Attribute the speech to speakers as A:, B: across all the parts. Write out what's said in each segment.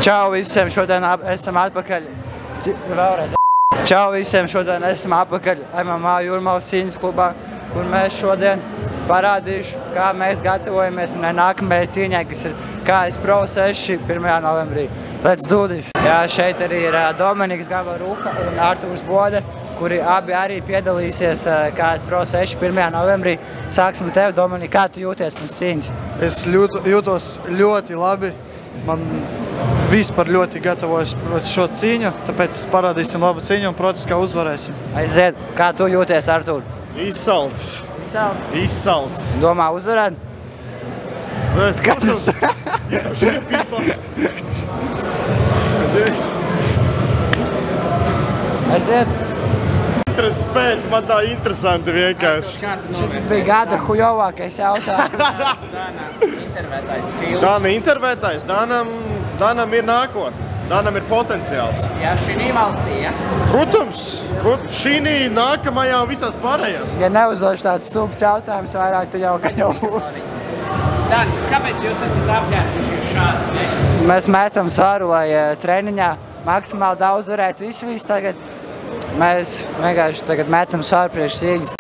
A: Čau visiem, šodien esam atpakaļ. Vēlreiz. Čau visiem, šodien esam atpakaļ MMA Jūrmalas cīņas klubā, kur mēs šodien parādīšu, kā mēs gatavojamies nākamajai cīņai, kas ir KS Pro 6 1. novembrī. Let's do this! Jā, šeit arī ir Dominiks Gavaruka un Artūrs Bode, kuri abi arī piedalīsies KS Pro 6 1. novembrī. Sāksim ar tevi, Dominika, kā tu jūties pēc cīņas?
B: Es jūtos ļoti labi. Man vispār ļoti gatavojas šo cīņu, tāpēc parādīsim labu cīņu un, protams, kā uzvarēsim.
A: Aiziet, kā tu jūties, Artūr?
C: Izsalcis. Izsalcis.
A: Domā uzvarēt?
C: Protams.
A: Aiziet.
C: Pēc man tā interesanti vienkārši.
A: Šis bija gada hujovākais jautājums.
C: Dana intervētājs. Danam ir nākotne. Danam ir potenciāls.
A: Jā, šī valstī, ja?
C: Protams, šī nākamajā un visās pārējās.
A: Ja neuzdošu tāds stulbs jautājums vairāk, tad jau būs.
D: Dan, kāpēc jūs esat apģērbušies šādi?
A: Mēs mētam svaru, lai treniņā maksimāli daudz varētu izsvīst tagad. Mēs vienkārši tagad mētam svaru priekš cīņas.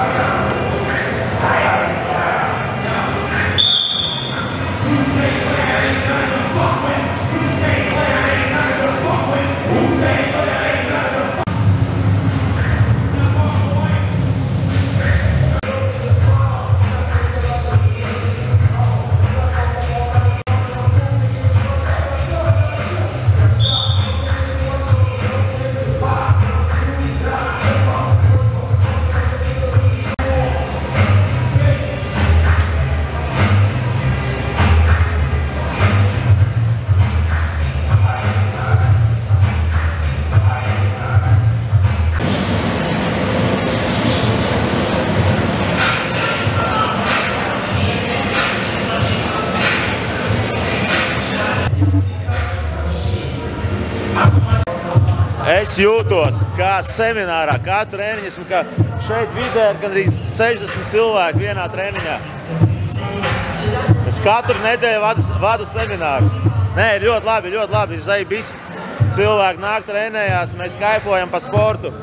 E: Es jūtos kā seminārā, kā treniņas, un kā šeit vidē ir gandrīz 60 cilvēki vienā treniņā. Es katru nedēļu vadu seminārus. Nē, ir ļoti labi, ir zaibis. Cilvēki nāk trenējās, mēs kaifojam pa sportu.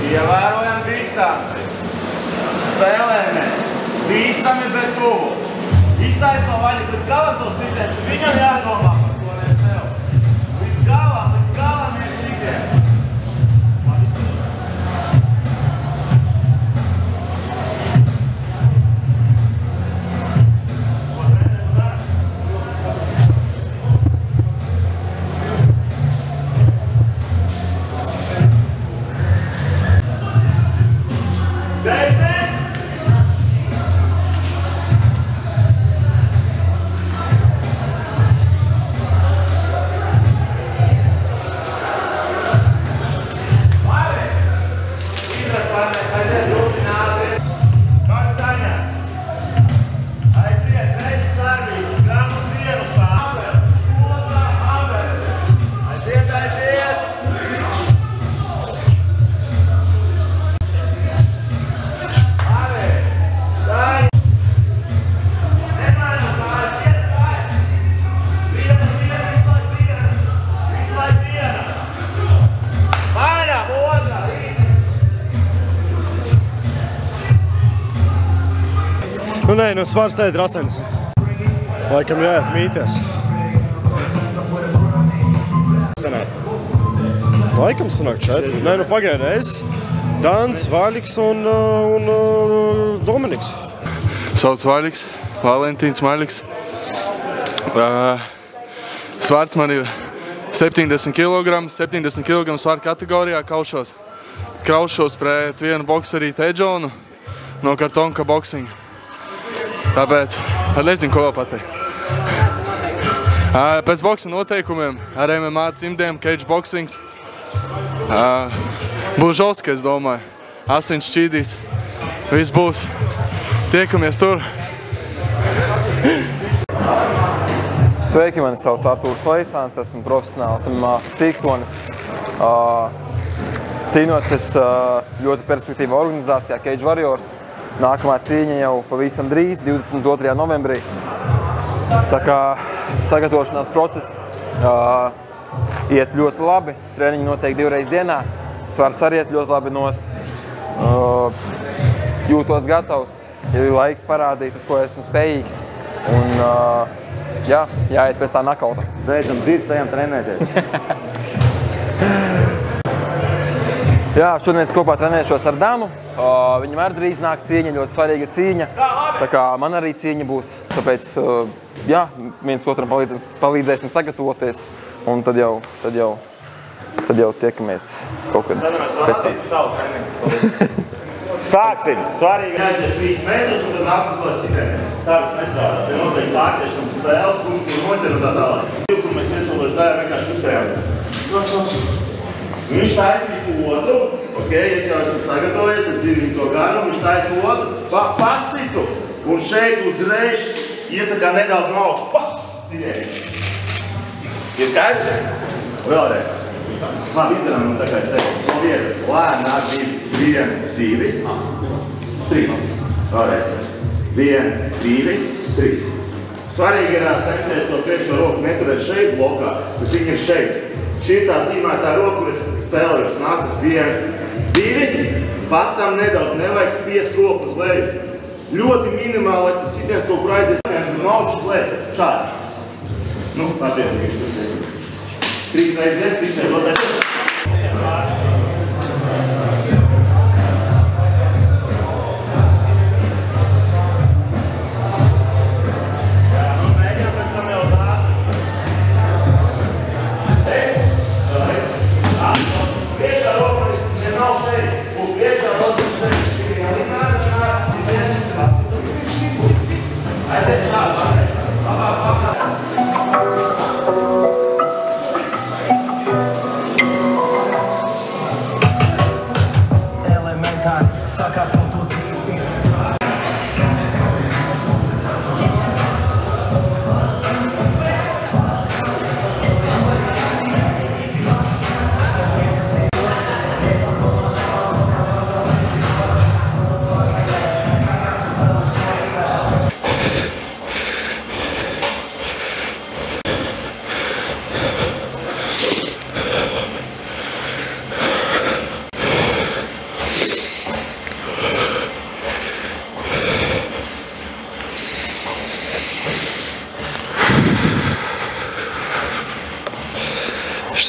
E: Ievērojam distanci. Spēlējamies. Bīstami, bet tuvu. Iztais no vaļa, līdz galam to sitēt. Viņam jādomā par to, nevis tev. Līdz galam ir sitēt.
C: Nē, svars teikt ir 80. Laikam jāiet mīties. Laikam sanāk 4. Nē, pagaidēs. Dans, Vaļiks un Dominiks.
F: Sauc Vaļiks, Valentīns Maļiks. Svars man ir 70 kg svaru kategorijā kaušos. Kraušos pret vienu bokserīti Edžonu no Kartonka boxinga. Tāpēc, nezinu, ko vēl pateikt. Pēc boksa noteikumiem ar MMA cimdiem, cage boxings. Būs žoska, es domāju. Asins šķīdīs. Viss būs. Tiekamies tur.
G: Sveiki, mani sauc Artūrs Leisāns, esmu profesionāls MMA cīkstonis. Cīnoties ļoti perspektīvā organizācijā Cage Warriors. Nākamā cīņa jau pavisam drīz, 22. novembrī. Tā kā sagatavošanās process iet ļoti labi. Treniņi notiek 2 reizes dienā. Svars arī iet ļoti labi nost. Jūtos gatavs, ja ir laiks parādīt, uz ko esmu spējīgs. Un jāiet pēc tā nakauta.
E: Beidzam dirstējām trenēties.
G: Jā, šodien kopā trenēšos ar Danu. Viņam arī drīz nāk cīņa, ļoti svarīga cīņa. Tā kā man arī cīņa būs. Tāpēc, viens otram palīdzēsim sagatavoties. Un tad jau tiekamies kaut kad pēc tam.
E: Sāksim! Svarīgi aiziet 3 metrus un tad apkārt sitēm. Tādas nestrādā. Te noteikti pārķeršanas spēles, kurš tur noķer un tā tālāk. Kur mēs iesolēšu dājām vienkārši kustējām. Viņš taisīs otru. Ok, es jau esmu sagatavojies, es zinu viņu to garu. Viņš taisīs otru. Pasitu! Un šeit uzreiz iet tā kā nedaudz mauku. Ciņēji. Ir skaidrs? Vēlreiz. Labi, izdarām tā kā es teicu. No vietas. Lēni nāk 1, 2, 3. Vēlreiz. 1, 2, 3. Svarīgi ir censties to priekšo roku neturēt šeit blokā, bet viņi ir šeit. Šī ir tā zīmētā roka, kur es spēlējos. Nākas 1, 2. Pastam nedaudz, nevajag spiest roku uz leju. Ļoti minimāli, lai tas sitiens kaut kur aizies uz augšu leju. Šādi. Nu, attiecīgi tur tiek. 3 reizes, 3 reizes.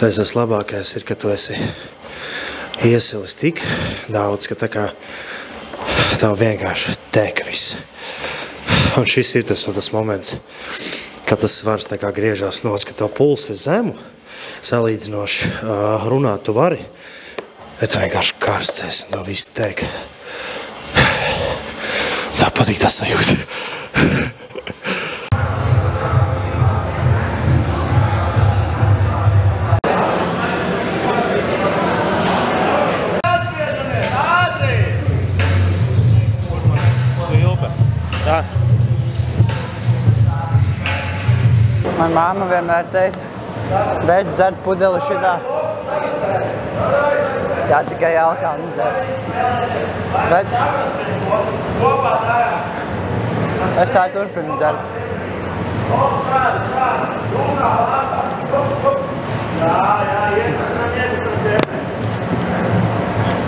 H: Tas labākais ir, ka tu esi iesilis tik daudz, ka tā kā tev vienkārši tek viss. Un šis ir tas moments, kad tas svars tā kā griežās nos, ka tev puls ir zemu, salīdzinoši runāt tu vari, bet tu vienkārši karsts esi un tev viss tek. Tā patīk tas sajūta.
A: Man māma vienmēr teica, beidz dzert pudeli šitā. Tā tikai alkā nedzer. Bet es tā turpinu dzert.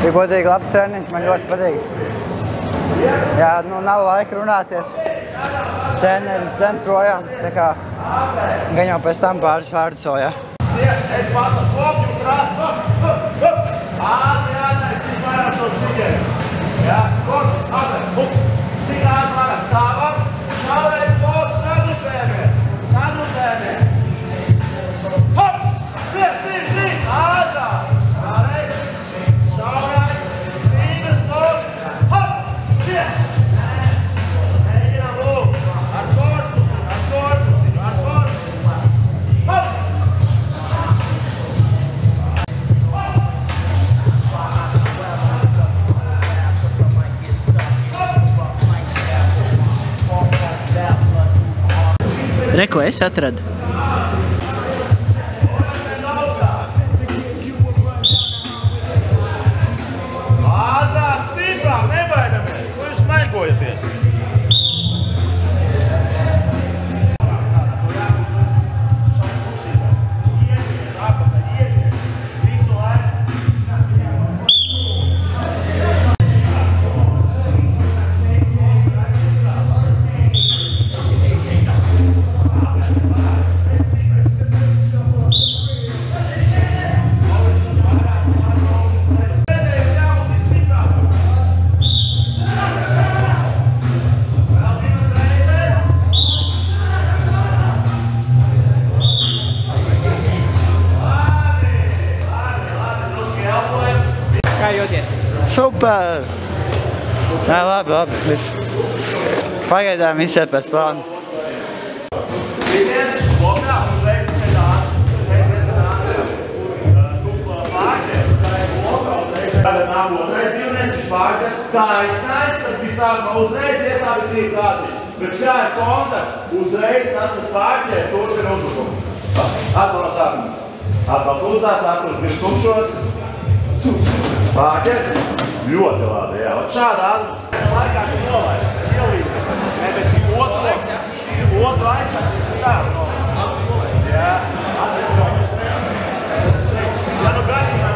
A: Ir godīgi labs treniņš, man ļoti patīk. Jā, nu nav laika runāties. Treneris dzen projām, tā kā gan jau pēc tam pāris vārdus vēl, jā. Es pasas koks, jūs rādu. Ātri, vairāk to siģeri. Jā, koks, ātri. Cik ātri vairāk sāvam. Šaureiz koks, sadrupēmie. Hop! Sīk, ātrāk. Šaureiz. Sīgas koks. Hop! Sīk. Mēģinām lūk. Ar korpusu.
D: Re, ko es atradu?
E: Ātrāk, stiprāk, nebaidamies! Ko jūs maigojaties?
D: Kā jūties?
A: Super! Nē, labi. Pagaidām viss ir pēc plāna.
E: Vidiens, blokā, uzreiz šeit ātri. Tūpa pārķer, tā ir blokā, uzreiz nāk otrais divnieks, pārķer. Tā ir snaits, tas bija sākumā uzreiz ietāvi tīk ātri. Bet kā ir kontakts, uzreiz tas pārķer, turpina uzbrukums. Atkal no sākuma. Atkal klusās, atkal pirms tukšos. Pārķer. Ļoti labi, jā. Šādā laikā, kad nolaid, ielīdzi. Ne, bet otru aizsāk. Šādu nolaid. Jā. Ja nu gadījumā.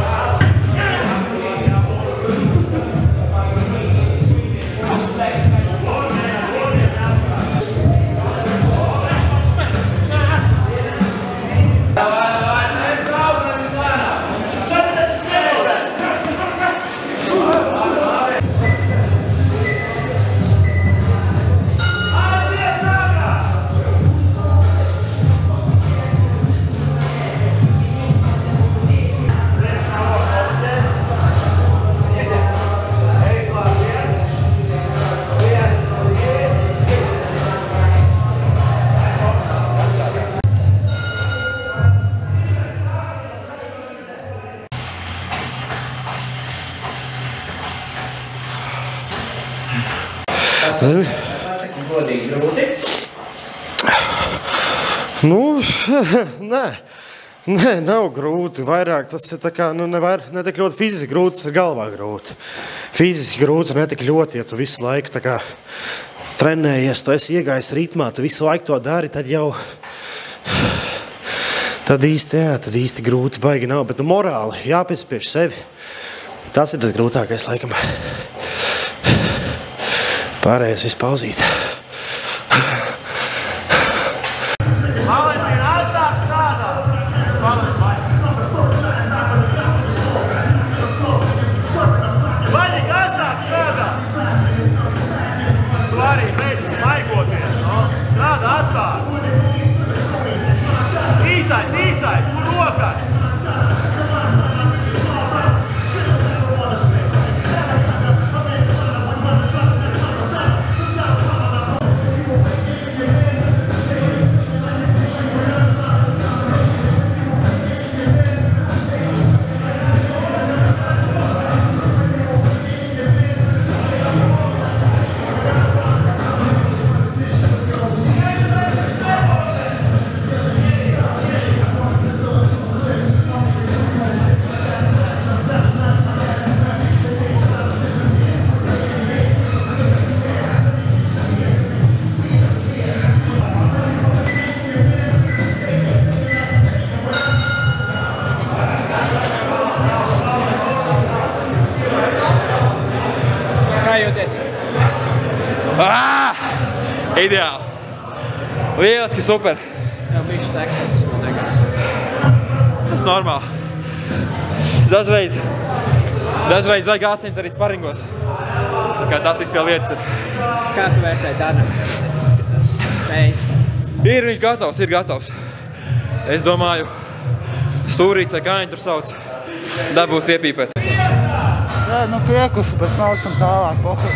H: Pasaki godīgi grūti?
C: Nu, nē, nav grūti. Vairāk tas ir tā kā, ne tik ļoti fiziski grūti, tas ir galvā grūti. Fiziski grūti ne tik ļoti, ja tu visu laiku tā kā trenējies, tu esi iegājis ritmā, tu visu laiku to dari, tad jau, tad īsti grūti baigi nav, bet morāli jāpiespiež sevi. Tas ir tas grūtākais, laikam. Pārējais viss pauzīt.
E: Valentīna, aizsāk strādāt! Vaļik, aizsāk strādāt! Tu arī beidz maigoties, no? Strādā aizsāk! Īsais, kur rokas?
G: Ideāli. Lieliski, super.
D: Tev bišķi teksts tagad.
G: Tas normāli. Dažreiz vajag asins arī sparingos. Tā kā tas viss pie lietas ir.
D: Kā tu vērtē Dana spējas?
G: Viņš gatavs. Es domāju, stūrīts vai kā viņi tur sauc, dabūs iepīpēt.
A: Jā, piekusi, bet maucam tālāk pohu.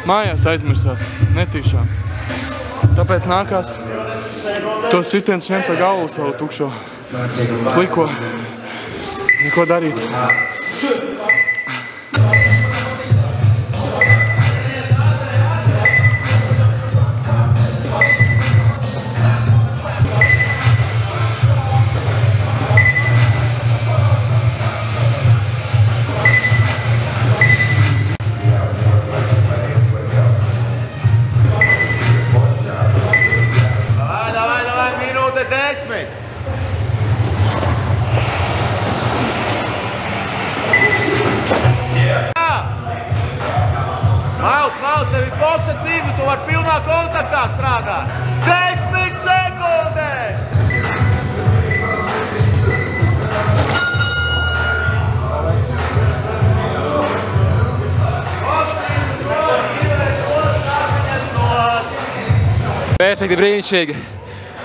F: mājās aizmirsās, netīšām. Tāpēc nākās to sitiens ņemt pa galvu savu tukšo pliko. Neko darīt.
E: Tev ir boksa cīņa, tu vari pilnā kontaktā strādāt. 10 sekundēs!
G: Perfekti, brīnišķīgi.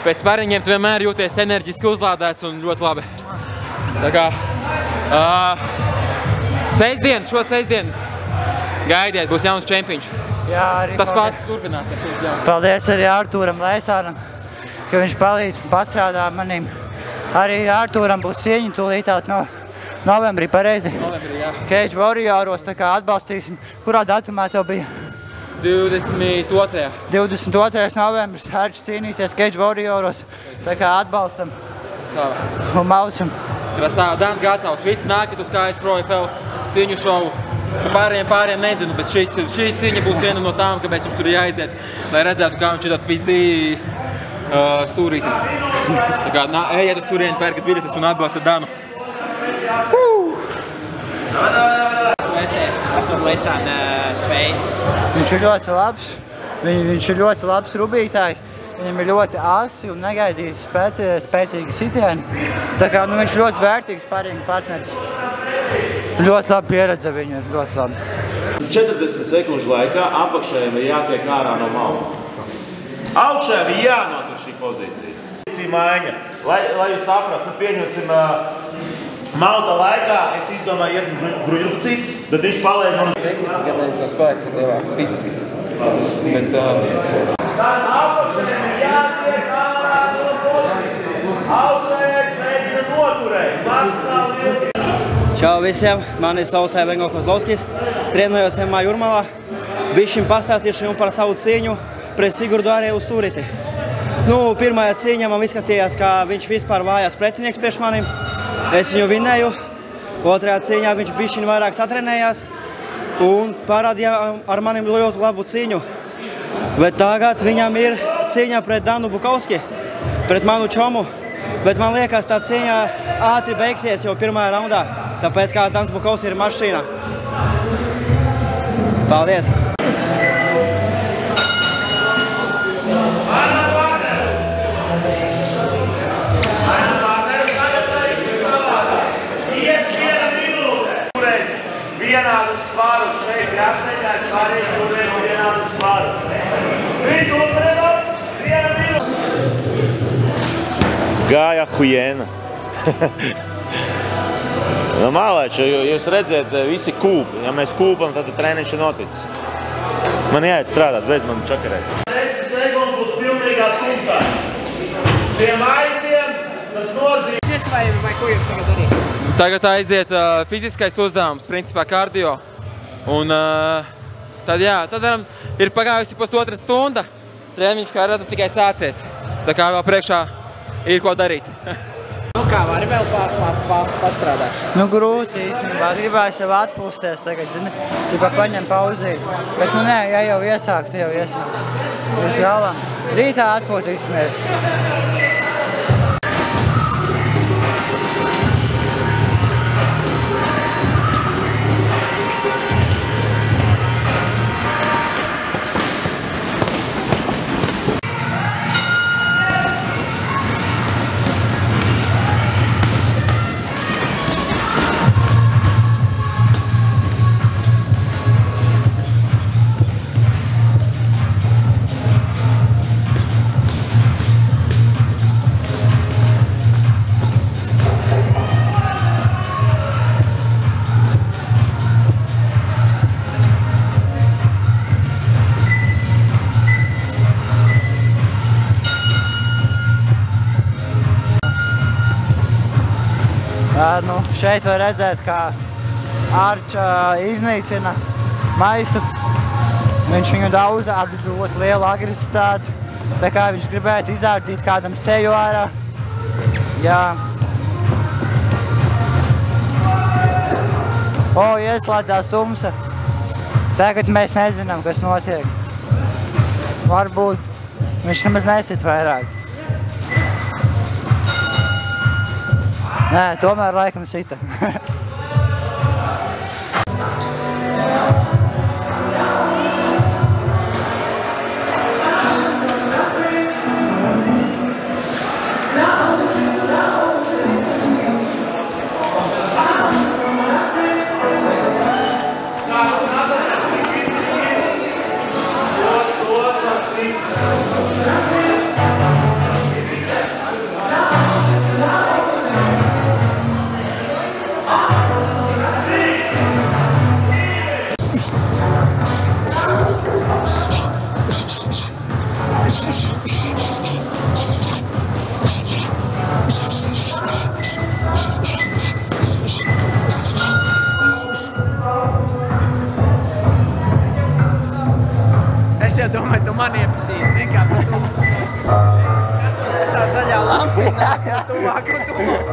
G: Pēc spariņiem tu vienmēr jūties enerģiski uzlādēts un ļoti labi. Tā kā šo sestdienu gaidiet, būs jauns čempiņš.
A: Jā, arī
G: tas pats turpināsies.
A: Paldies arī Artūram Lēsāram, ka viņš palīdz un pastrādā manim. Arī Artūram būs cieņa tūlītās novembrī, pareizi?
G: Novembrī, jā.
A: Cage Warrioros, tā kā atbalstīsim. Kurā datumā tev bija?
G: 22.
A: 22. novembris. Hērčs cīnīsies Cage Warrioros, tā kā atbalstam un mausam.
G: Krasā, Dans gatavs, visi nākat uz KS Pro FL cīņu šovu. Pāriem nezinu, bet šī cīņa būs viena no tām, kāpēc mums tur jāaiziet, lai redzētu, kā viņš ir tādu pizdī stūrīti. Tā kā ejiet uz turieni, pērkat biļetes un atbalstat Danu.
A: Viņš ir ļoti labs. Viņš ir ļoti labs rubītājs. Viņam ir ļoti asi un negaidīti spēcīgi sitieni. Tā kā viņš ir ļoti vērtīgs pārējiem partneris. Ļoti labi pieredze viņu ir, ļoti labi.
E: 40 sekundžu laikā apakšējiem ir jātiek ārā no malda. Augšējiem ir jānotur šī pozīcija. Pozīcija maiņa. Lai jūs saprastu, pieņemsim malda laikā, es izdomāju iet uz bruņurcīt, bet viņš paliek no...
G: Tehniski spēks ir lielāks fiziski. Bet...
E: Apakšējiem ir jātiek ārā no pozīcija. Augšējais mēģina noturēt. Maksimāli ilgi.
I: Čau visiem, mani sauc Vengo Kozlovskis, trenējos MMA Jūrmalā. Bišķiņ pastāstīšu par savu cīņu pret Sigurdu arī uz Turīti. Pirmajā cīņā man izskatījās, ka viņš vispār vājās pretinieks priekš manim. Es viņu vinēju. Otrajā cīņā viņš bišķiņ vairāk satrenējās un parādīja ar manim ļoti labu cīņu. Bet tagad viņam ir cīņa pret Danu Bukovski, pret manu čomu. Bet man liekas, tā cīņa ātri beigsies jau pirmajā raundā. Tāpēc, kā Dans Bukovski ir mašīna. Paldies!
E: Vienādu svaru šeit grašneļā ir svarīgi, kur ir vienādu svaru. Visu uzredot, viena minūte. Gāja hujena. Mālēči, jūs redzēt, visi kūp. Ja mēs kūpam, tad treniņš ir noticis. Man jāiet strādāt, bez man čakarēt. 10 sekundes būs pilnīgā tumsā. Pie maisiem tas nozīmē.
D: Vai ko jūs tagad darīt?
G: Tagad aiziet fiziskais uzdevums, principā kardio. Un tad ir pagājusi pusotra stunda. Treniņš, kā redzat, tikai sācies. Tā kā vēl priekšā ir ko darīt.
D: Kā vari vēl pastrādāt?
A: Grūti īstenībā. Gribēju sev atpūsties tagad, zini. Tikai paņem pauzīt. Bet nē, ja jau iesāk, te jau iesāk. Uz galā. Rītā atpūtīsimies. Šeit var redzēt, kā Arča iznīcina maisu. Viņš viņu daudz ar ļoti lielu agresivitāti. Tā kā viņš gribētu izārdīt kādam seju ārā. Jā. Ieslēdzās tumsa. Tagad mēs nezinām, kas notiek. Varbūt viņš nemaz nesit vairāk. Nē, tomēr laikam sita.
D: Es jau domāju, tu man iepazīsti, zini, kā par tūsu. Es tā zaļā lampiņā, tuvāk un tuvāk.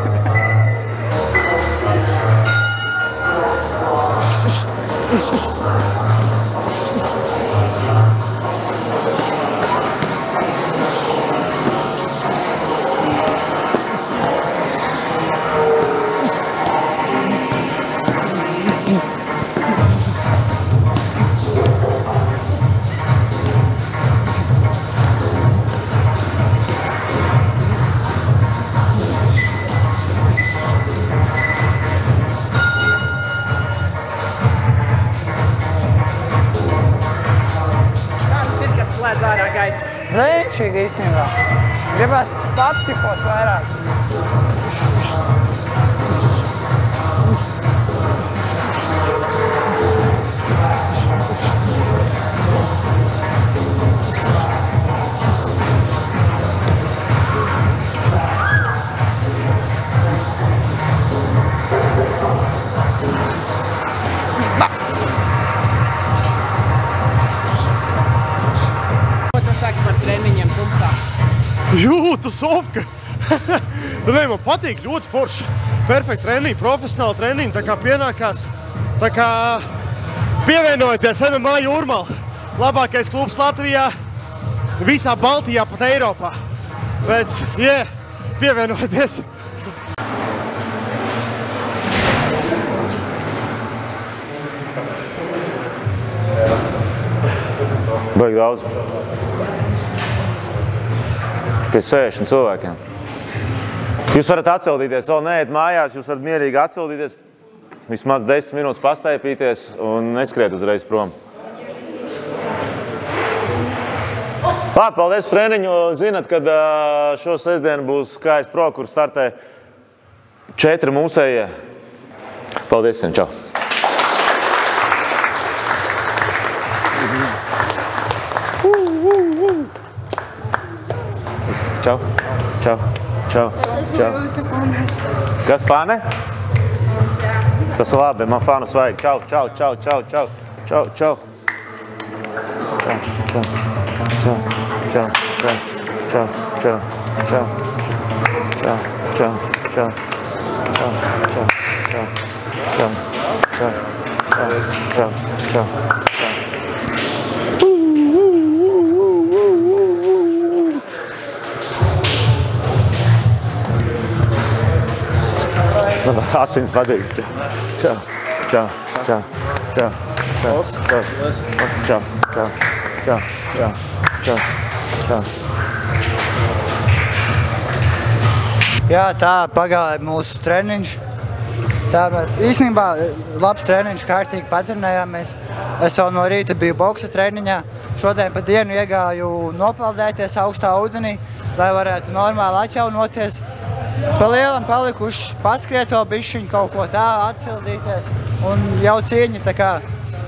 D: Slēdz ārā gaismu.
A: Rēčīgi īstenībā. Gribās papsihot vairāk.
C: Jūtu, Sofka! Man patīk ļoti forši. Perfekti treniņi, profesionāli treniņi, tā kā pienākās. Tā kā pievienojieties MMA Jūrmala. Labākais klubs Latvijā, visā Baltijā, pat Eiropā. Pēc, pievienojieties.
E: Baigi daudz. Pie 60 cilvēkiem. Jūs varat atsildīties, vēl neejat mājās, jūs varat mierīgi atsildīties, vismaz 10 minūtes pastaipīties un neskriet uzreiz prom. Labi, paldies par treniņu. Zinat, kad šo sestdienu būs KS Pro, kur startē 4 mūsējie. Paldies visiem, čau! Čau, čau, čau, čau. Kas fane? Tas ir labi, man fanus vajag. Čau, čau, čau, čau, čau, čau, čau. Čau, čau, čau, čau, čau, čau, čau, čau, čau, čau, čau, čau, čau, čau, čau, čau, čau, čau. Asins patīks. Čau, čau, čau, čau, čau, čau, čau, čau, čau, čau, čau, čau.
A: Jā, tā pagāja mūsu treniņš. Tā mēs īstenībā labs treniņš, kārtīgi patrenējāmies. Es vēl no rīta biju boksa treniņā. Šodien pa dienu iegāju nopeldēties augstā ūdenī, lai varētu normāli atjaunoties. Pa lielam palikuši paskriet vēl bišķiņu kaut ko tā, atsildīties. Un jau cīņa, tā kā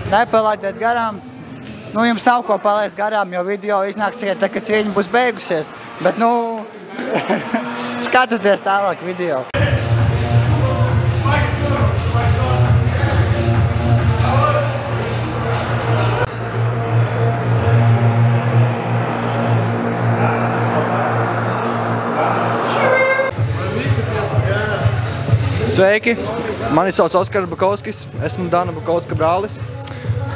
A: nepalaidiet garām. Nu, jums nav ko palaist garām, jo video iznāks tikai tā, ka cīņa būs beigusies. Bet, nu, skatieties tālāk video. Sveiki! Mani sauc Oskars Bukovskis, esmu Dana Bukovska brālis.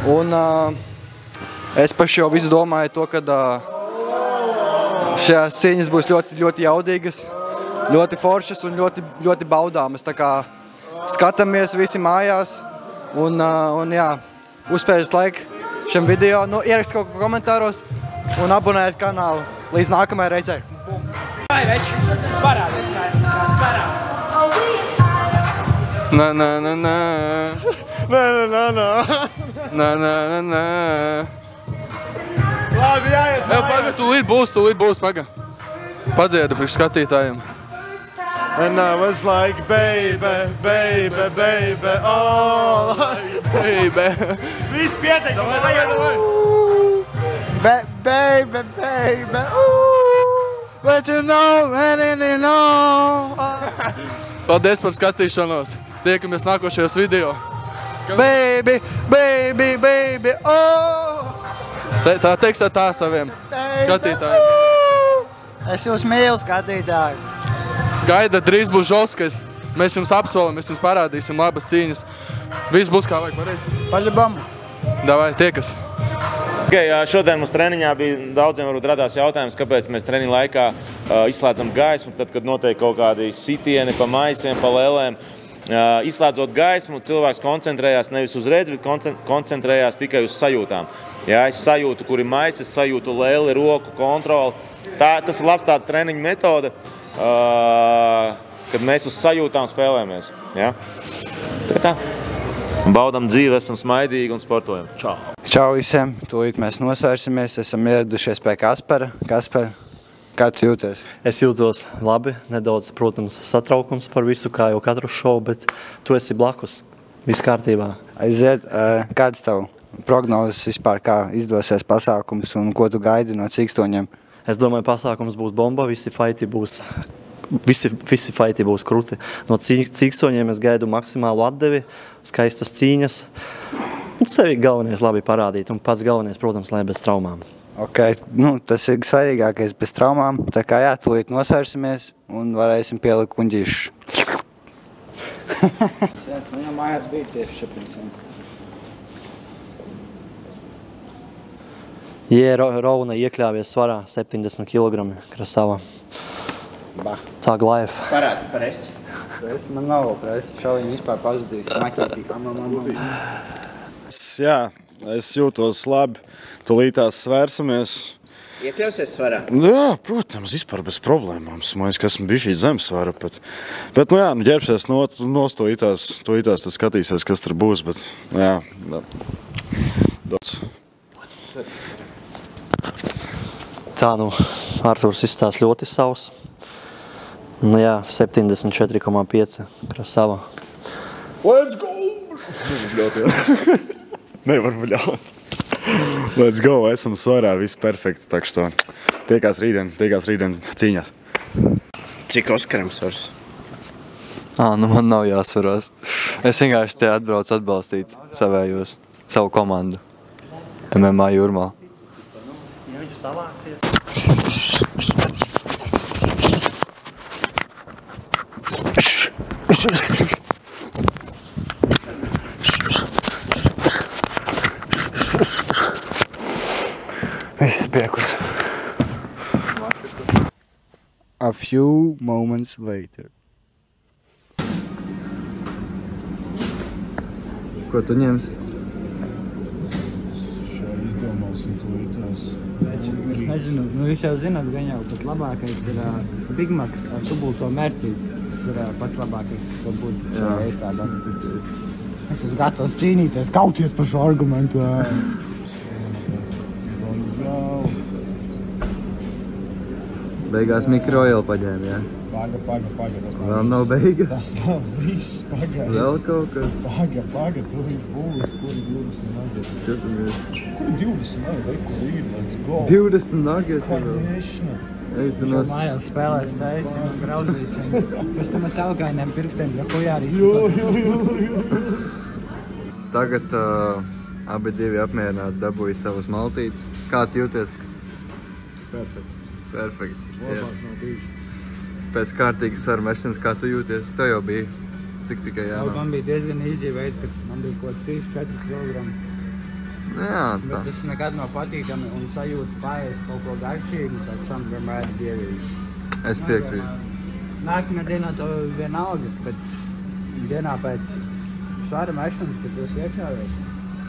A: Un es par šo visu domāju to, ka šajās cīņas būs ļoti jaudīgas, ļoti foršas un ļoti baudāmas. Tā kā skatāmies visi mājās un jā, uzspēžat laiku šiem video, ierakst kaut ko komentāros un abonēt kanālu. Līdz nākamajai reizei.
D: Vai, veči, parādi, kāds parādi.
F: Na, na, na, na.
C: Nē, nē, nē, nē.
F: Na, na, na, na.
C: Labi, jāiet mājās.
F: Paga, tūlīt būs, paga. Padzieda priekš skatītājiem.
C: And I was like, baby, baby, baby, oh,
F: Baby.
C: Viss pieteikti, davai.
A: Baby, baby, ooh, let you know, and you know.
F: Paldies par skatīšanos. Tiekamies nākošajos video.
A: Baby, baby, baby, oh.
F: Tā teiks tā saviem skatītājiem.
A: Es jūs mīlu, skatītāji.
F: Gaida, drīz būs Žolskais. Mēs jums apsolam, mēs jums parādīsim labas cīņas. Viss būs kā vajag, pareizi?
A: Paļabam.
F: Davai, tiekas.
E: Šodien mums treniņā bija daudziem varbūt radās jautājums, kāpēc mēs treniņa laikā izslēdzam gaismu, tad, kad notiek kaut kādi sitieni pa maisiem, pa lēlēm. Izslēdzot gaismu, cilvēks koncentrējās nevis uz redzi, bet koncentrējās tikai uz sajūtām. Ja, es sajūtu, kur ir mais, es sajūtu lēli, roku, kontroli. Tas ir labs tāda treniņa metode, kad mēs uz sajūtām spēlējamies. Ja? Tā. Baudam dzīvi, esam smaidīgi un sportojam. Čau!
A: Čau visiem, tūlīt mēs nosvērsimies, esam ieradušies pie Kaspara. Kaspar, kā tu jūties?
J: Es jūtos labi, nedaudz, protams, satraukums par visu, kā jau katru šovu, bet tu esi blakus, viss kārtībā.
A: Aiziet, kāds tavu prognozes vispār, kā izdosies pasākums un ko tu gaidi no cīkstoņiem?
J: Es domāju, pasākums būs bomba, visi fighti būs kruti. No cīkstoņiem es gaidu maksimālu atdevi, skaistas cīņas. Un sevi galvenais labi parādīt, un pats galvenais, protams, lai bez traumām.
A: Ok, tas ir svarīgākais bez traumām. Tā kā jā, tūlīt nosvērsimies un varēsim pielikt kuņģīšu. Viņam mājās bija tieši 700.
J: Rauna iekļāvies svarā 70 kg, krasava. Cāk life.
D: Parādi presi.
A: Presi man nav presi, šaujiņi vispār pazudīs. Maķētī.
C: Jā, es jūtos labi, tūlītās svērsamies.
D: Iekļausies svarā?
C: Jā, protams, vispār bez problēmām. Man ka esmu bijuši zemes svara pat. Bet, jā, ģērbsies nos tūlītās, tad skatīsies, kas tur būs, bet, jā.
J: Tā, Arturs izstās ļoti savs. Jā, 74,5 krasava.
C: Let's go! Nevar bļaut. Let's go, esam svarā, viss perfekti. Tā kā tiekās rītdien cīņās.
D: Cik Oskaram svars?
K: Man nav jāsvarās. Es vienkārši te atbraucu atbalstīt savu komandu. MMA Jūrmā.
J: Ja viņš savāksies.
A: Viss priekus. A few moments later. Ko tu ņemsi?
C: Izdomāsim tūlītās.
A: Es nezinu, jūs jau zināt, gan jau pat labākais ir Big Macs ar dubulto mercīti. Tas ir pats labākais, kas var būt šajā iestādā. Es esmu gatavs cīnīties, kauties par šo argumentu.
K: Beigās mikroielu paģēma, jā?
C: Paga.
K: Vēl nav beigas?
C: Tas nav viss, paga.
K: Vēl kaut kas?
C: Paga, tu ir būs, kuri 20 nugeti. Kuri 20 nugeti, kur ir, let's go.
K: 20 nugeti vēl?
C: Конечно.
A: Šo mājās spēlēs cēsim un grauzīsim. Pēc tam ar taukainiem pirkstiem, jo kujāri
C: Jo.
K: Tagad abi divi apmierināti dabūja savas maltītes. Kā tu jūties? Perfekti. Pēc kārtīgas svaru mešanas, kā tu jūties? Tev jau bija cik tikai jānāk.
A: Man bija diezgan īzija veids, kad man bija kaut 3-4 kilogrami.
K: Jā, tā.
A: Bet tas nekad nav patīkami un sajūta paēst kaut ko garšīgu, pēc tam vienmēr ir dievīgi.
K: Es piekrītu.
A: Nākamajā dienā to vienalga, bet dienā pēc svara mešanas, kad tu esi iekšāvies,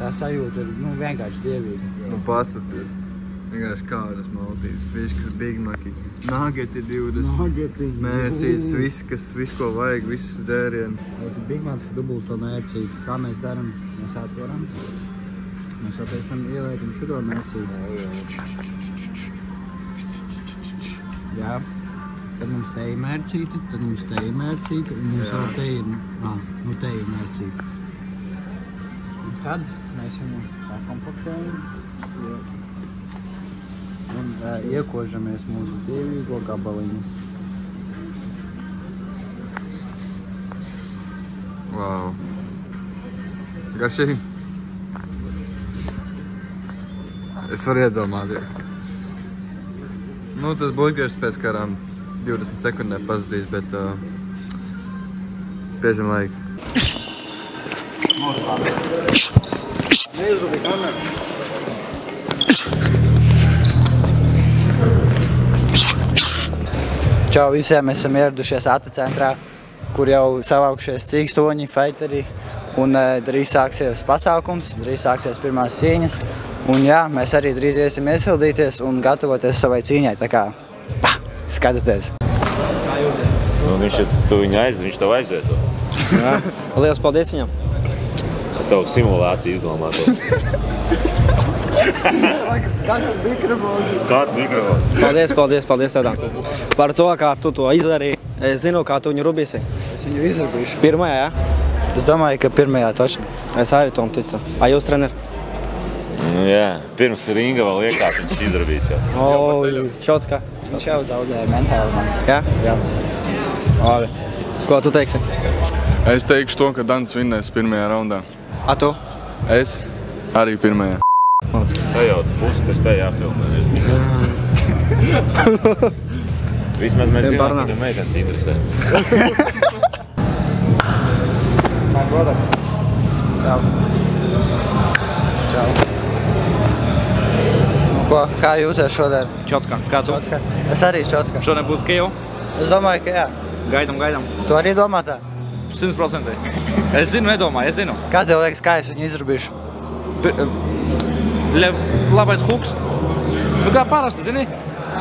A: tā sajūta ir vienkārši dievīga.
K: Pastaties. Vienkārši kādas maltītes, fiškas, Big Maci, nugeti 20, mērcītes, viss, ko vajag, visas dzērieni.
A: Big Macs dubulto mērcīti. Kā mēs darām? Mēs atveram. Mēs vēl pēc tam ieliekam šito mērcīti. Jā. Tad mums te ir mērcīti, tad mums te ir mērcīti, un mums vēl te ir, te ir mērcīti. Un tad mēs viņu sakompaktējam. Un iekožamies mūsu dievīgo gabaliņu.
K: Wow. Garšīgi. Es varu iedomāties. Tas burgers pēc kādām 20 sekundēm pazudīs, bet spiežam laiku.
B: Neizrūpī kameru.
A: Čau visiem, mēs esam ieradušies ATA centrā, kur jau savaukšies cīkstoņi, fighteri, un drīz sāksies pasākums, drīz sāksies pirmās cīņas. Un jā, mēs arī drīz iesim iesildīties un gatavoties savai cīņai, tā kā skatieties.
E: Viņš tev aizvieto.
I: Jā, liels paldies viņam.
E: Tavu simulāciju izdomāto.
B: Kādu
E: mikrofonu?
I: Paldies tādām. Par to, kā tu to izdarīji. Es zinu, kā tu viņu rubīsi.
A: Es viņu izrubīšu.
I: Pirmajā, jā?
A: Es domāju, ka pirmajā točni.
I: Es arī tom ticu. A jūs, treneri?
E: Jā, pirms ringa vēl iekās, viņš izrabīs jau.
I: Šotka.
A: Viņš jau zaudēja mentāli man.
I: Jā?
A: Jā.
I: Labi. Ko tu teiksi?
F: Es teikšu to, ka Dans vinnēs pirmajā raundā.
I: A tu?
F: Es arī pirmajā.
E: Sajauc pusi, taču te jāfilmē. Vismaz mēs zinām, ka meitenes interesē.
A: Man godā. Čau. Čau. Ko, kā jūties šodien?
I: Čotka. Kā tu?
A: Čotka. Es arī čotka.
I: Šodien būs Kijevu?
A: Es domāju, ka jā.
I: Gaidam.
A: Tu arī domā tā?
I: 100%. Es zinu, nedomāju, es zinu.
A: Kā tev liekas, kā es viņu izrubīšu?
I: Labais huks. Kā parasti, zini?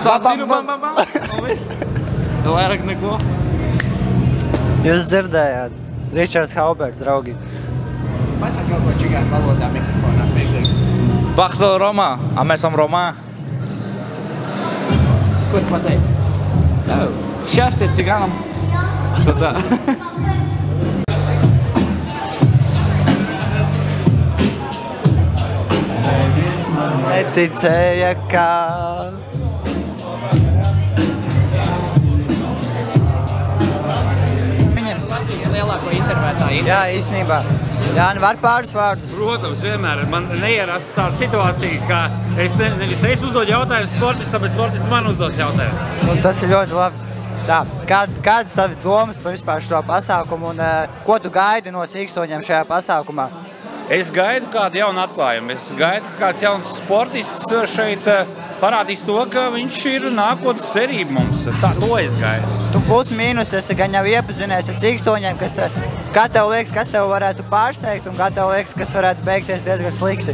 I: Sācīnu, bam. Un viss. Vairāk neko.
A: Jūs dzirdējāt. Ričards Hauberts, draugi. Pasaka kaut ko čigānu valodā mikrofonā smieklīgi.
I: Bachtvēl Romā. A mēs esam Romā.
A: Ko tu pateici?
I: Šķastie cigānam. Šo tā.
A: Neticēja, kā...
D: Lielāko intervētāju.
A: Jā, īstenībā. Jāni, var pāris vārdus?
L: Protams, vienmēr. Man neierast tāda situācija, ka nevis es uzdodu jautājumu sportists, tāpēc sportists man uzdos jautājumu.
A: Un tas ir ļoti labi. Tā, kādas tavi domas par vispār šo pasākumu un ko tu gaidi no cīkstoņiem šajā pasākumā?
L: Es gaidu kādu jaunu atklājumu. Es gaidu, ka kāds jauns sportists šeit parādīs to, ka viņš ir nākotnes cerība mums. Tā, to es gaidu.
A: Tu plus mīnus esi gan jau iepazinies ar cīkstoņiem, kā tev liekas, kas tev varētu pārsteigt un kā tev liekas, kas varētu beigties diezgan slikti?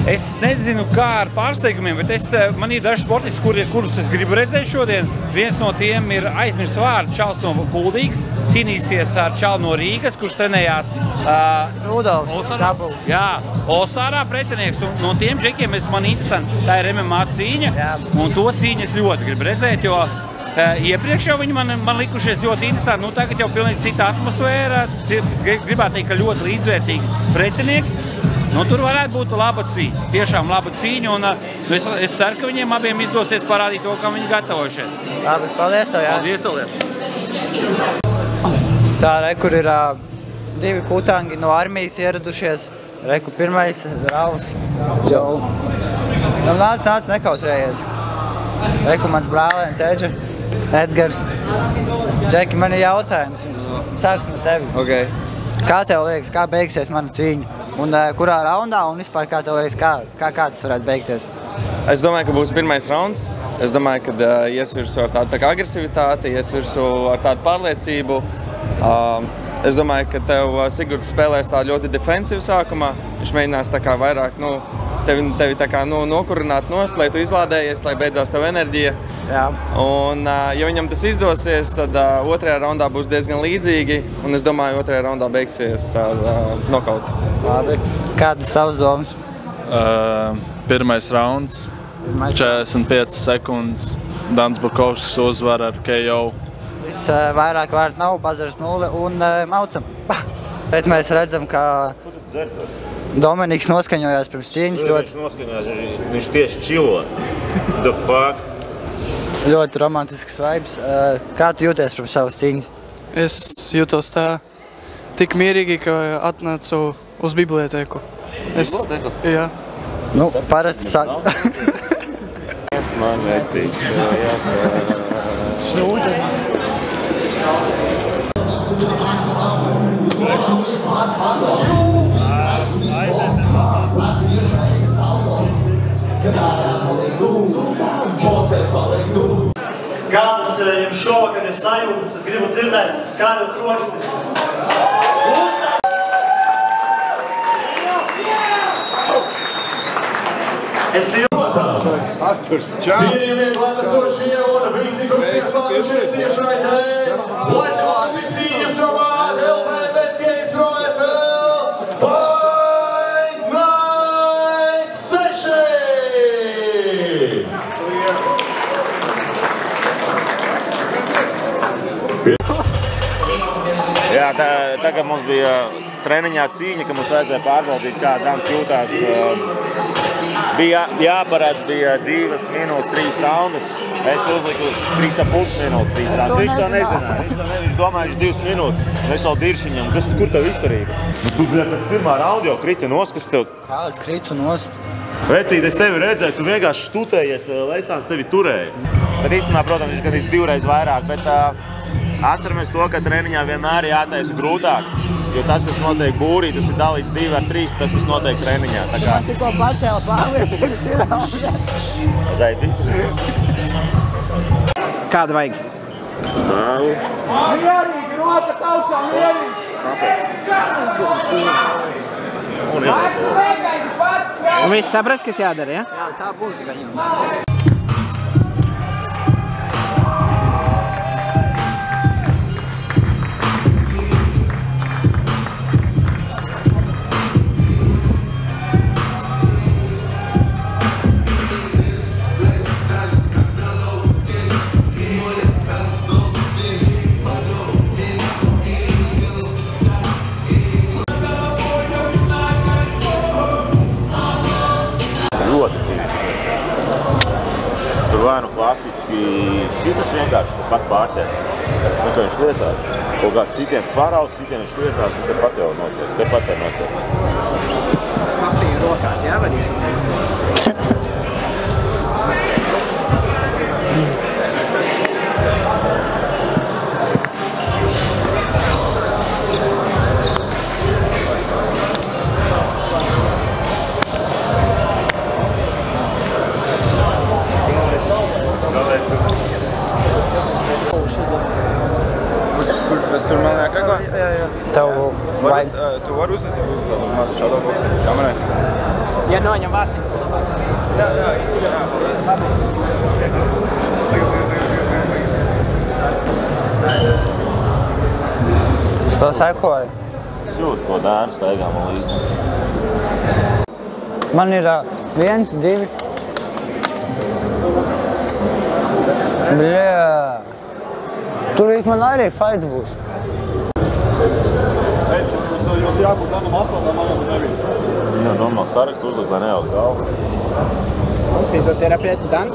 L: Es nezinu, kā ar pārsteigumiem, bet man ir daži sportisti, kurus es gribu redzēt šodien. Viens no tiem ir aizmirs vārdu Čals no Kuldīgas, cīnīsies ar Čalu no Rīgas, kurš trenējās
A: Rudolfs Zabuls.
L: Jā, All-Starā pretinieks. Un no tiem džekiem man interesanti, tā ir MMA cīņa, un to cīņu es ļoti gribu redzēt, jo iepriekš jau viņi man likušies ļoti interesanti. Tagad jau pilnīgi cita atmosfēra, gribētu teikt, ka ļoti līdzvērtīgi pretinieki. Tur varētu būt laba cīņa, tiešām laba cīņa, un es ceru, ka viņiem abiem izdosies parādīt to, kā viņi gatavojušies.
A: Labi, paldies tev, jā.
L: Paldies tev,
A: Tā, kur ir divi kutangi no armijas ieradušies. Pirmais Ralfs Džou. Nāc, nekautrējies. Mans brālēns Edža. Edgars. Džeki, man ir jautājums. Sāksim ar tevi.
K: Okay.
A: Kā tev liekas, kā beigsies mana cīņa? Un kurā raundā un vispār kā tev liekas, kā tas varētu beigties?
K: Es domāju, ka būs pirmais rauns. Es domāju, ka ies virsū ar tādu agresivitāti, ies virsū ar tādu pārliecību. Es domāju, ka tev Sigurds spēlēs tā ļoti defensīvu sākumā. Viņš mēģinās tā kā vairāk, tevi tā kā nokurināt nost, lai tu izlādējies, lai beidzās tev enerģija.
A: Jā.
K: Un, ja viņam tas izdosies, tad otrajā raundā būs diezgan līdzīgi. Un es domāju, otrajā raundā beigsies ar nokautu.
A: Labi. Kādas tavas domas?
F: Pirmais rauns, 45 sekundes. Dans Bukovskis uzvar ar KO.
A: Vairāk vārdu nav, Bazars 0 un maucam. Bet mēs redzam, ka Dominiks noskaņojās pirms cīņas.
E: Viņš noskaņojās, viņš tieši čilo. The fuck?
A: Ļoti romantisks vibes. Kā tu jūties pirms savas cīņas?
B: Es jūtos tā tik mierīgi, ka atnācu uz bibliotēku.
E: Bibliotēku?
B: Jā.
A: Nu, parasti sāk.
E: Viens man netic.
B: Snūģi.
M: Kādas jums šovakar ir sajūtas? Es gribu dzirdēt skaļu kroksti. Es
E: Arturs, čau!
M: Cienījamie klātesošie un visi, kur pieslēgušies tiešraidē, lai tādi cīņas savā LV Betcase Pro FL Fight Night 6!
E: Jā, tagad mums bija treniņā cīņa, ka mums vajadzēja pārbaudīt, kā Dans jūtās. Bija jāparāds, bija 2 minūtes 3 raundus. Es uzliku 3,5 minūtes 3 raundus. Viņš to nezināja. Viņš domāja, viņš 2 minūtes. Es vēl diršiņam. Kur tev izturība? Tu pēc pirmā raunda jau kriti nost, kas tev...
A: Kā es kritu nost?
E: Vecīt, es tevi redzēju, tu vienkārši štutējies, Leisāns tevi turēja. Bet īstenībā, protams, viņš gadīs 2 reizes vairāk, bet atceramies to, ka treniņā vienmēr jātaisa grūtāk. Jo tas, kas notiek būrī, tas ir dalīts 2 ar 3, tas, kas notiek treniņā. Tā kā...
A: Tikko pacēla pārliecības ir
E: Zaidīs.
D: Kāda vajag?
E: Stāvu.
D: Mierīgi, rokas augšā, mierīgi!
E: Kāpēc?
D: Un viss saprat, kas jādara, ja?
A: Jā, tā būs gaņa.
E: Ļoti cīņas. Tur vai nu klasiski šitas vienkārši pat pārķēr. Nu, ka viņš liecās. Kaut kāds sitiens pāraus, sitiens viņš liecās un tepat jau notiek. Tepat jau notiek.
D: Kafiju rokās jāvadīs.
K: Tur manā kaklā?
A: Jā. Tev vajag...
K: Tu vari uznesīt mazu šādo boksīšu kamerai?
D: Ja noņem vāciņu.
K: Jā, iztīgā.
A: Es to sekoju.
E: Es jūtu, ko dēru staigā man līdzi.
A: Man ir 1, 2. Bļā. Turīt man arī fights būs.
B: Jābūt manam 8, manam 9.
E: Jā, normāls sarakstu uzlikt, lai neaug galvu.
D: Fizioterapeits Dans?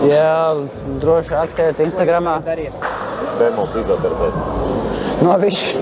A: Jā, droši rakstiet Instagramā.
E: Tēmo fizioterapeits.
A: No višķi.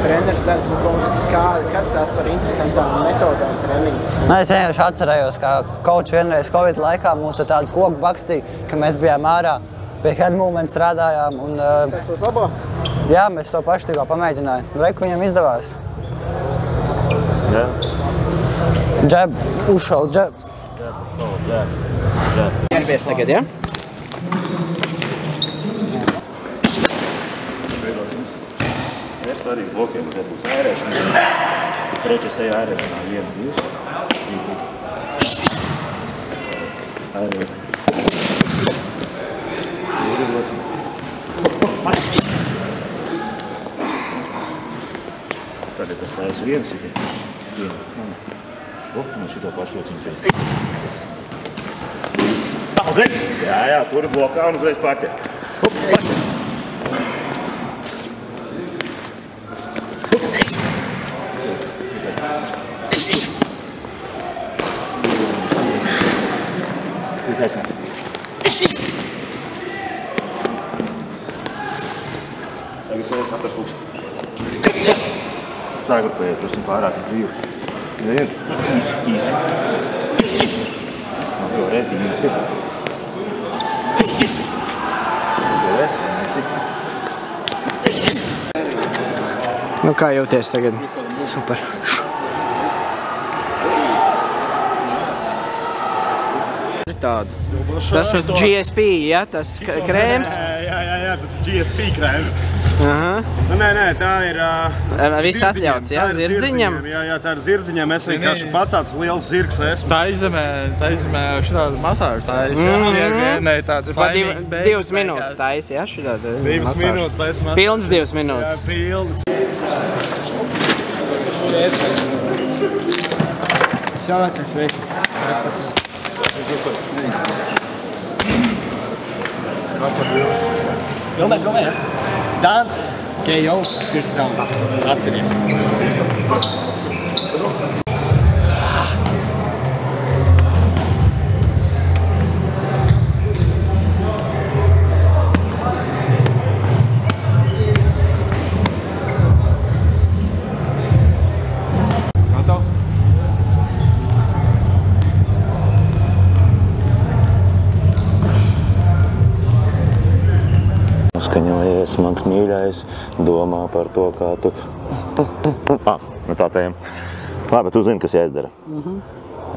D: Treneris Dēls Bukovskis, kas tās par interesantām metodām treniņu?
A: Es vienkārši atcerējos, ka kočs vienreiz Covid laikā mūs ar tādu koku bakstīja, ka mēs bijām ārā, pie head movement strādājām.
D: Tas tos labo?
A: Jā, mēs to pašu tikko pamēģinājām. Reku viņam izdevās.
E: Jā.
A: Džeb, uzšau, džeb.
D: Ģērbies tagad, ja?
E: Es arī blokiem, kad būs ērēšana. Treķis eja ērēšanā 1, 2. Ērē. Tagad tas taisa 1 siti. Man šito pašu lociņu teica. Uzreiz! Jā, tur blokā un uzreiz pārķer. Pārķer! Sagrupējies atrast lūks. Sagrupējies, drusku pārāk ir brīvi. Neviens. Īsi. Redzi, īsi.
D: Nu, kā jūties tagad?
A: Super.
D: Tas GSP, ja? Tas krēms?
C: Jā, tas ir GSP krēms. Nē, tā ir
D: viss atļauts, ja? Zirdziņam?
C: Jā, tā ir zirdziņam. Es vienkārši pats tāds liels zirgs esmu.
F: Tā izemē šitādu masāžu taisi. Nē, tāda laimīgs beigas.
D: 2 minūtes taisi, ja? Šitāda
C: 2 minūtes taisi masāžu.
D: Pilns 2 minūtes.
C: Jā, pilns.
D: Čau, vecāks, sveiki. Filmē, ja? Dans, KO, first round. Atceries.
E: Skaņojies, mans mīļais, domā par to, kā tu... Tā tēma. Labi, tu zini, kas jāizdara.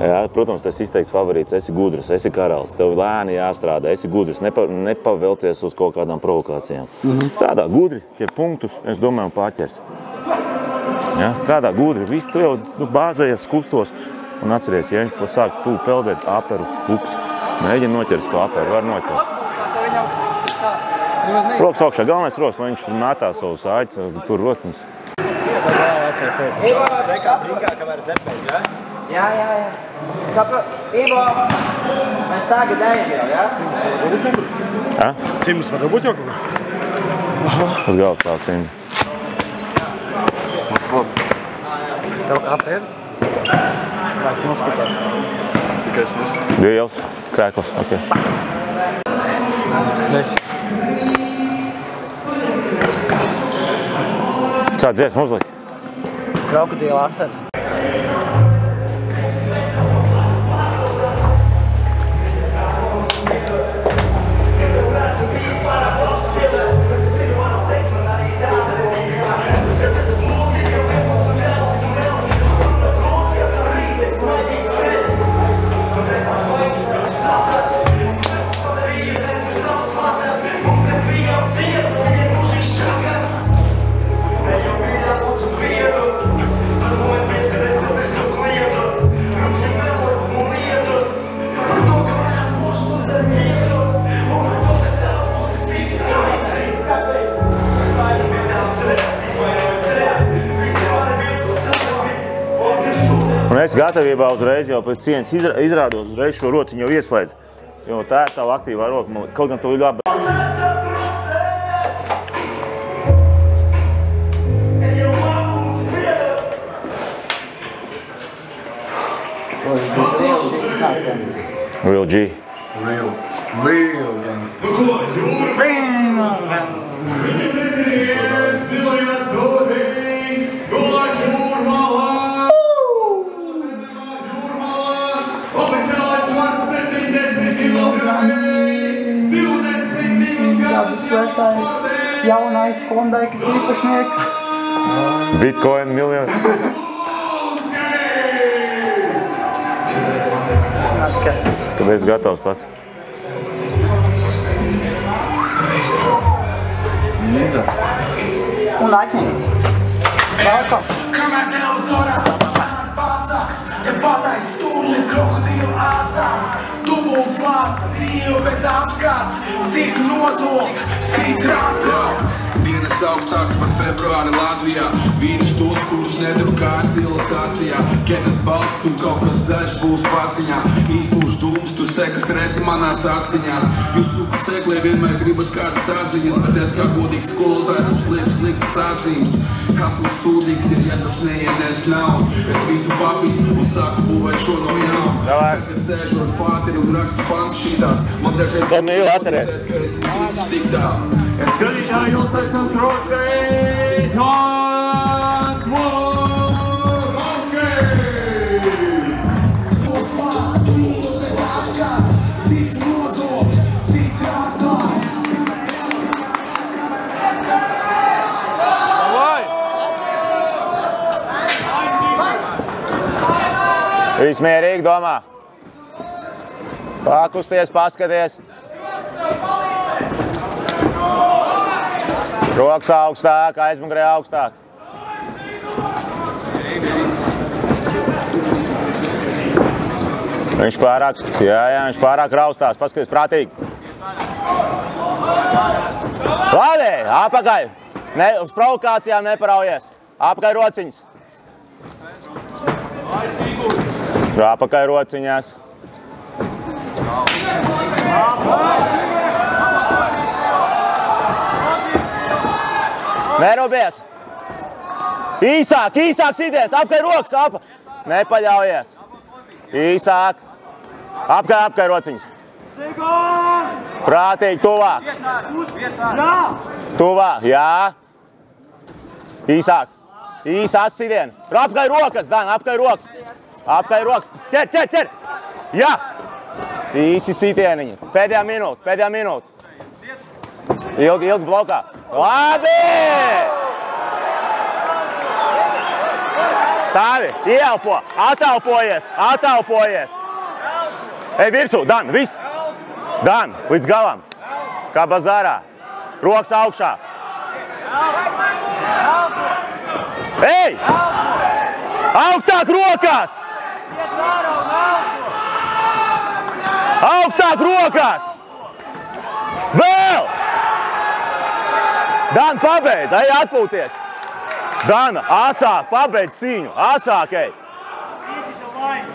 E: Jā, protams, tu esi izteikts favorīts, esi gudrs, esi karalis, tev lēni jāstrādā, esi gudrs, nepavelties uz kaut kādām provokācijām. Strādā gudri, ķer punktus, es domāju, pārķers. Jā, strādā gudri, viss tu jau bāzējies, kustos un atceries, ja viņš sāk tu peldēt aperu fuks, mēģini noķers to aperu, var noķert. Rokas augšā, galvenais rokas, lai viņš tur mētā savus āķis, tur rociņas.
D: Jā. Ivo, mēs tagad ejam jau, jā?
C: Cimus var būt jau kaut kā?
E: Uz galvas tā cimdi.
A: Tev apēd? Vai snus tikai?
F: Tikai snus.
E: Dievs, krēkls, ok.
A: Veiks.
E: Kā dziesma uzliek?
A: Krokodila asaras.
E: Un es gatavībā uzreiz jau pēc cieņas izrādot uzreiz šo rociņu jau ieslēdz. Jo tā ir tava aktīvā roka, kaut gan tu ir labi. Real G.
F: Real gangster.
A: Vecais, jaunais Klondaikas īpašnieks.
E: Bitcoin miljons. Kad esi gatavs pats?
A: Un atņem. Valkam.
N: Kamēr tev zorā pasaks, te patais stūļas krokodīla āsās. Dubults lāsts, dzīve bez apskats, zik nozolt, cits rāsbrauc. Dienas augstāks par februāri Latvijā, vīrus tos, kurus nedru kā civilizācijā. Ketas balts un kaut kas zaļš būs paciņā, izpūš dūmus, tu sekas redzi manās astiņās. Jūs suka seklē vienmēr gribat kādas atziņas, bet es kā godīgs skolotājs uz lieku sliktas acīms. Esmu sūdīgs ir, ja tas neienes nav. Es visu papis un sāku būvēt šo no jaunu. Tagad sēžu ar fāteri un rakstu pants šītās. Man dažreiz redzēt, ka es būtu tik tālu. Es
F: Skatītāji, jūs taisam trofeju, tāds Volkais!
E: Viss mierīgi domā. Pakusties, paskaties. Rokas augstāk, aizmugurē augstāk. Viņš pārāk, viņš pārāk raustās, paskaties prātīgi. Labi, apakaļ. Ne, uz provokācijām neparaujies. Apakaļ rociņas. Apakaļ rociņās. Nerubies! Īsāk, īsāk sitiens! Apakaļ rokas! Nepaļaujies! Īsāk! Apakaļ rociņas! Prātīgi, tuvāk! Tuvāk, jā! Īsāk! Īsāk sitieni! Apakaļ rokas, Dan, apakaļ rokas! Apakaļ rokas! Ķer! Jā! Īsi sitieniņi! Pēdējā minūte! Ilgi blokā! Labi! Stāvi, ieelpo, atalpojies! Ej virsū, Dan, viss! Dan, līdz galam! Kā bazārā! Rokas augšā! Ej! Augstāk rokās! Augstāk rokās! Vēl! Dan, pabeidz, ej atpūties! Dana, asāk, pabeidz cīņu, asāk ej!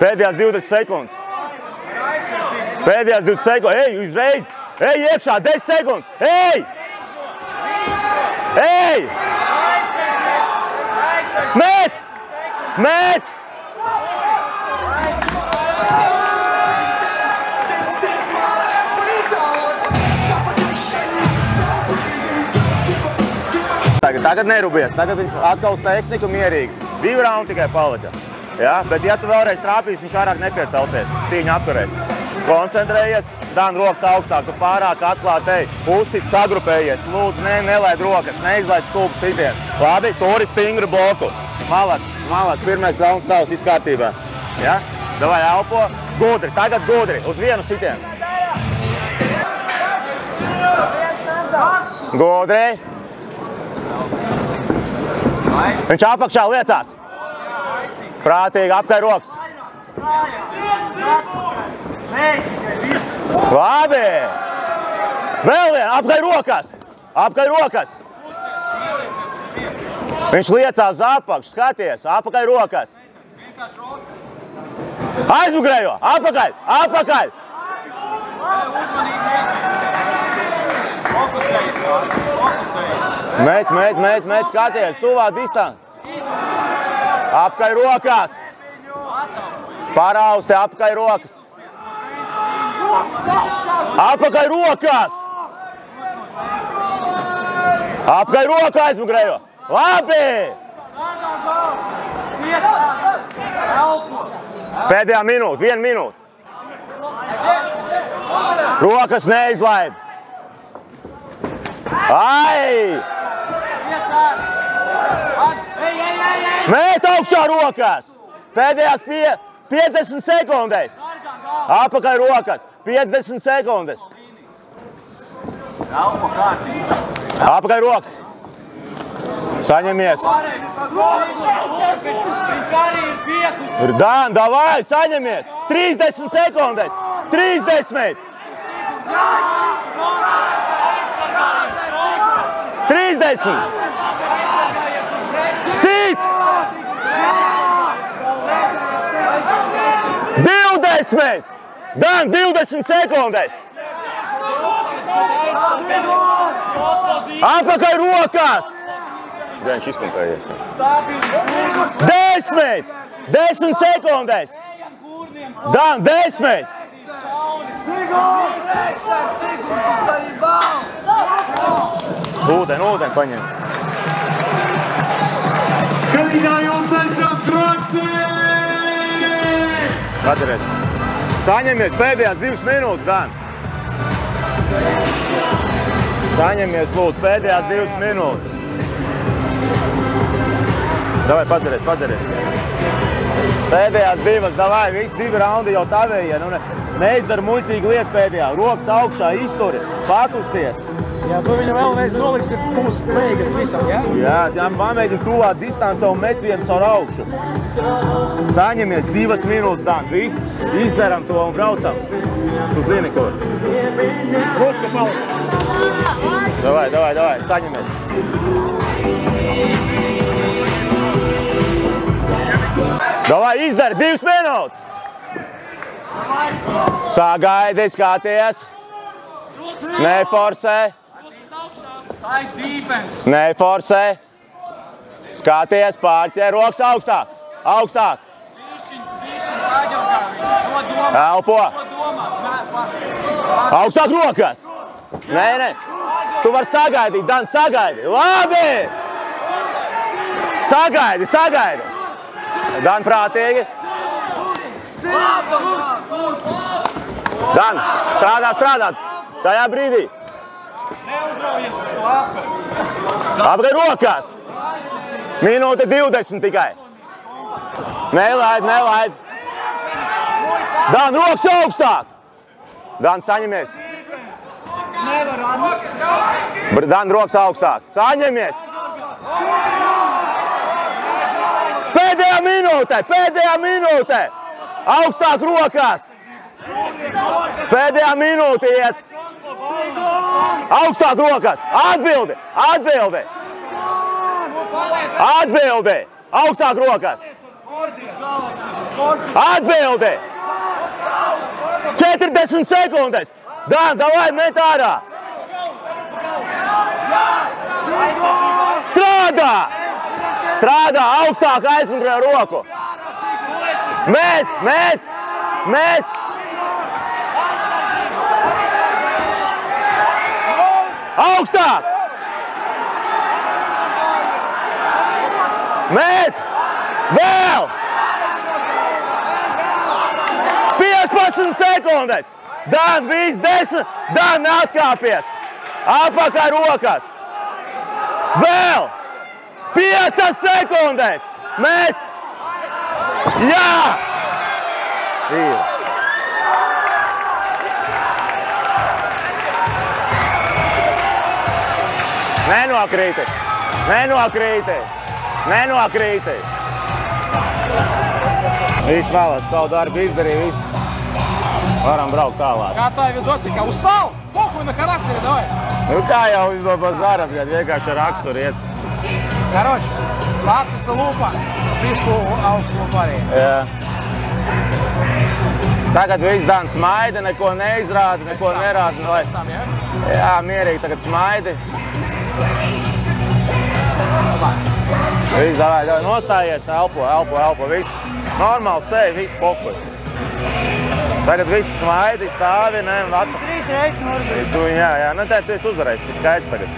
E: Pēdējās 20 sekundes! Pēdējās 20 sekundes, ej uzreiz! Ej iekšā, 10 sekundes! Ej! Ej! Met! Tagad nerubies, tagad viņš atkal uz tehniku mierīgi. 2 raundi tikai palika. Ja? Bet ja tu vēlreiz trāpīs, viņš vairāk nepiecelsies, cīņa apturēs. Koncentrējies, Dan, rokas augstāk, tu pārāk atklāt ej, pusit sagrupējies, lūdzu, nelaid rokas, neizlaid stulbu sitienu. Labi, turi stingru bloku. Malac, pirmais rauns tavs, viss kārtībā. Ja? Davai elpo, gudri, tagad gudri, uz vienu sitienu. Gudri. Viņš apakšā liecās. Prātīgi, apakaļ rokas. Labi! Vēl vien, apakaļ rokas. Viņš liecās uz apakšu, skaties, apakaļ rokas. Aizmugurējo, apakaļ! Met, skaties, tuvāk distant. Apakaļ rokās. Parausti, apakaļ rokas. Apakaļ rokās! Apakaļ rokā aizmugurējo! Labi! Pēdējā minūte, 1 minūte. Rokas neizlaid. Ai! Mēt augšā rokās! Pēdējās 50 sekundēs. Apakaļ rokas. 50 sekundes. Apakaļ rokas. Saņemies. Dan, davai, saņemies. 30 sekundes. 30. 30. Sit! 20! Dan, 20 sekundes! Apakaļ rokās! Viņš izpumpējies. 10! 10 sekundes! Dan, 10! Ūdeni paņem.
N: Skatītāji un centrās Traksi!
E: Atcerēs. Saņemies pēdējās 2 minūtes, Dan. Saņemies, lūdzu, pēdējās 2 minūtes. Davai, pacerēs. Pēdējās 2, davai, visi 2 raundi jau tavējie. Neizdara muļķīgi lietu pēdējā. Rokas augšā, izturi, pakusties.
B: Jā, tu viņu vēlreiz noliksi mūsu beigas visam, jā?
E: Jā, pamēģini tuvāt distancē un met vienu caur augšu. Saņemies 2 minūtes, Dan, viss izdaram to un braucam. Tu zini, kur.
B: Roska palika.
E: Davai, saņemies. Davai, izdari 2 minūtes. Sagaidi, skaties. Neforsē. Neforsē. Skaties, pārķē, rokas augstāk. Augstāk. Elpo. Augstāk rokas. Nē. Tu vari sagaidīt, Dan, sagaidi. Labi! Sagaidi. Dan, prātīgi. Dan, strādā. Tajā brīdī. Apakaļ rokās. Minūte 20 tikai. Nelaid. Dan, rokas augstāk. Dan, saņemies. Dan, rokas augstāk. Saņemies. Pēdējā minūte. Augstāk rokās. Pēdējā minūte iet. Augstāk rokas. Atbildi. Augstāk rokas. Atbildi. 40 sekundes. Dan, davai, met ārā. Strādā. Augstāk aizmugurē roku. Met. Augstāk! Met! Vēl! 15 sekundes! Dan, viss 10! Dan, atkāpies! Apakaļ rokas! Vēl! 5 sekundes! Met! Jā! Ir! Nenokrīti! Viss vēlēt, savu darbu izdarīja, viss. Varam braukt tālāk.
B: Kā tā ir dosika? Uzstāv! Pokoj na характері, давай!
E: Kā jau izdo bazāra, vienkārši ar raksturu iet.
B: Короче, lāsista lūpa, prišku augstu lūpa arī.
E: Jā. Tagad viss Dan smaida, neko neizrāda, neko nerāda. Jā, mierīgi tagad smaidi. Viss, davai, nostājies, elpo, viss. Normāli sevi, viss pokoj. Tagad viss smaidi, stāvi, ne?
I: 3 reizes norbīt.
E: Jā, nu tā tu esi uzvarējis, tas skaidrs tagad.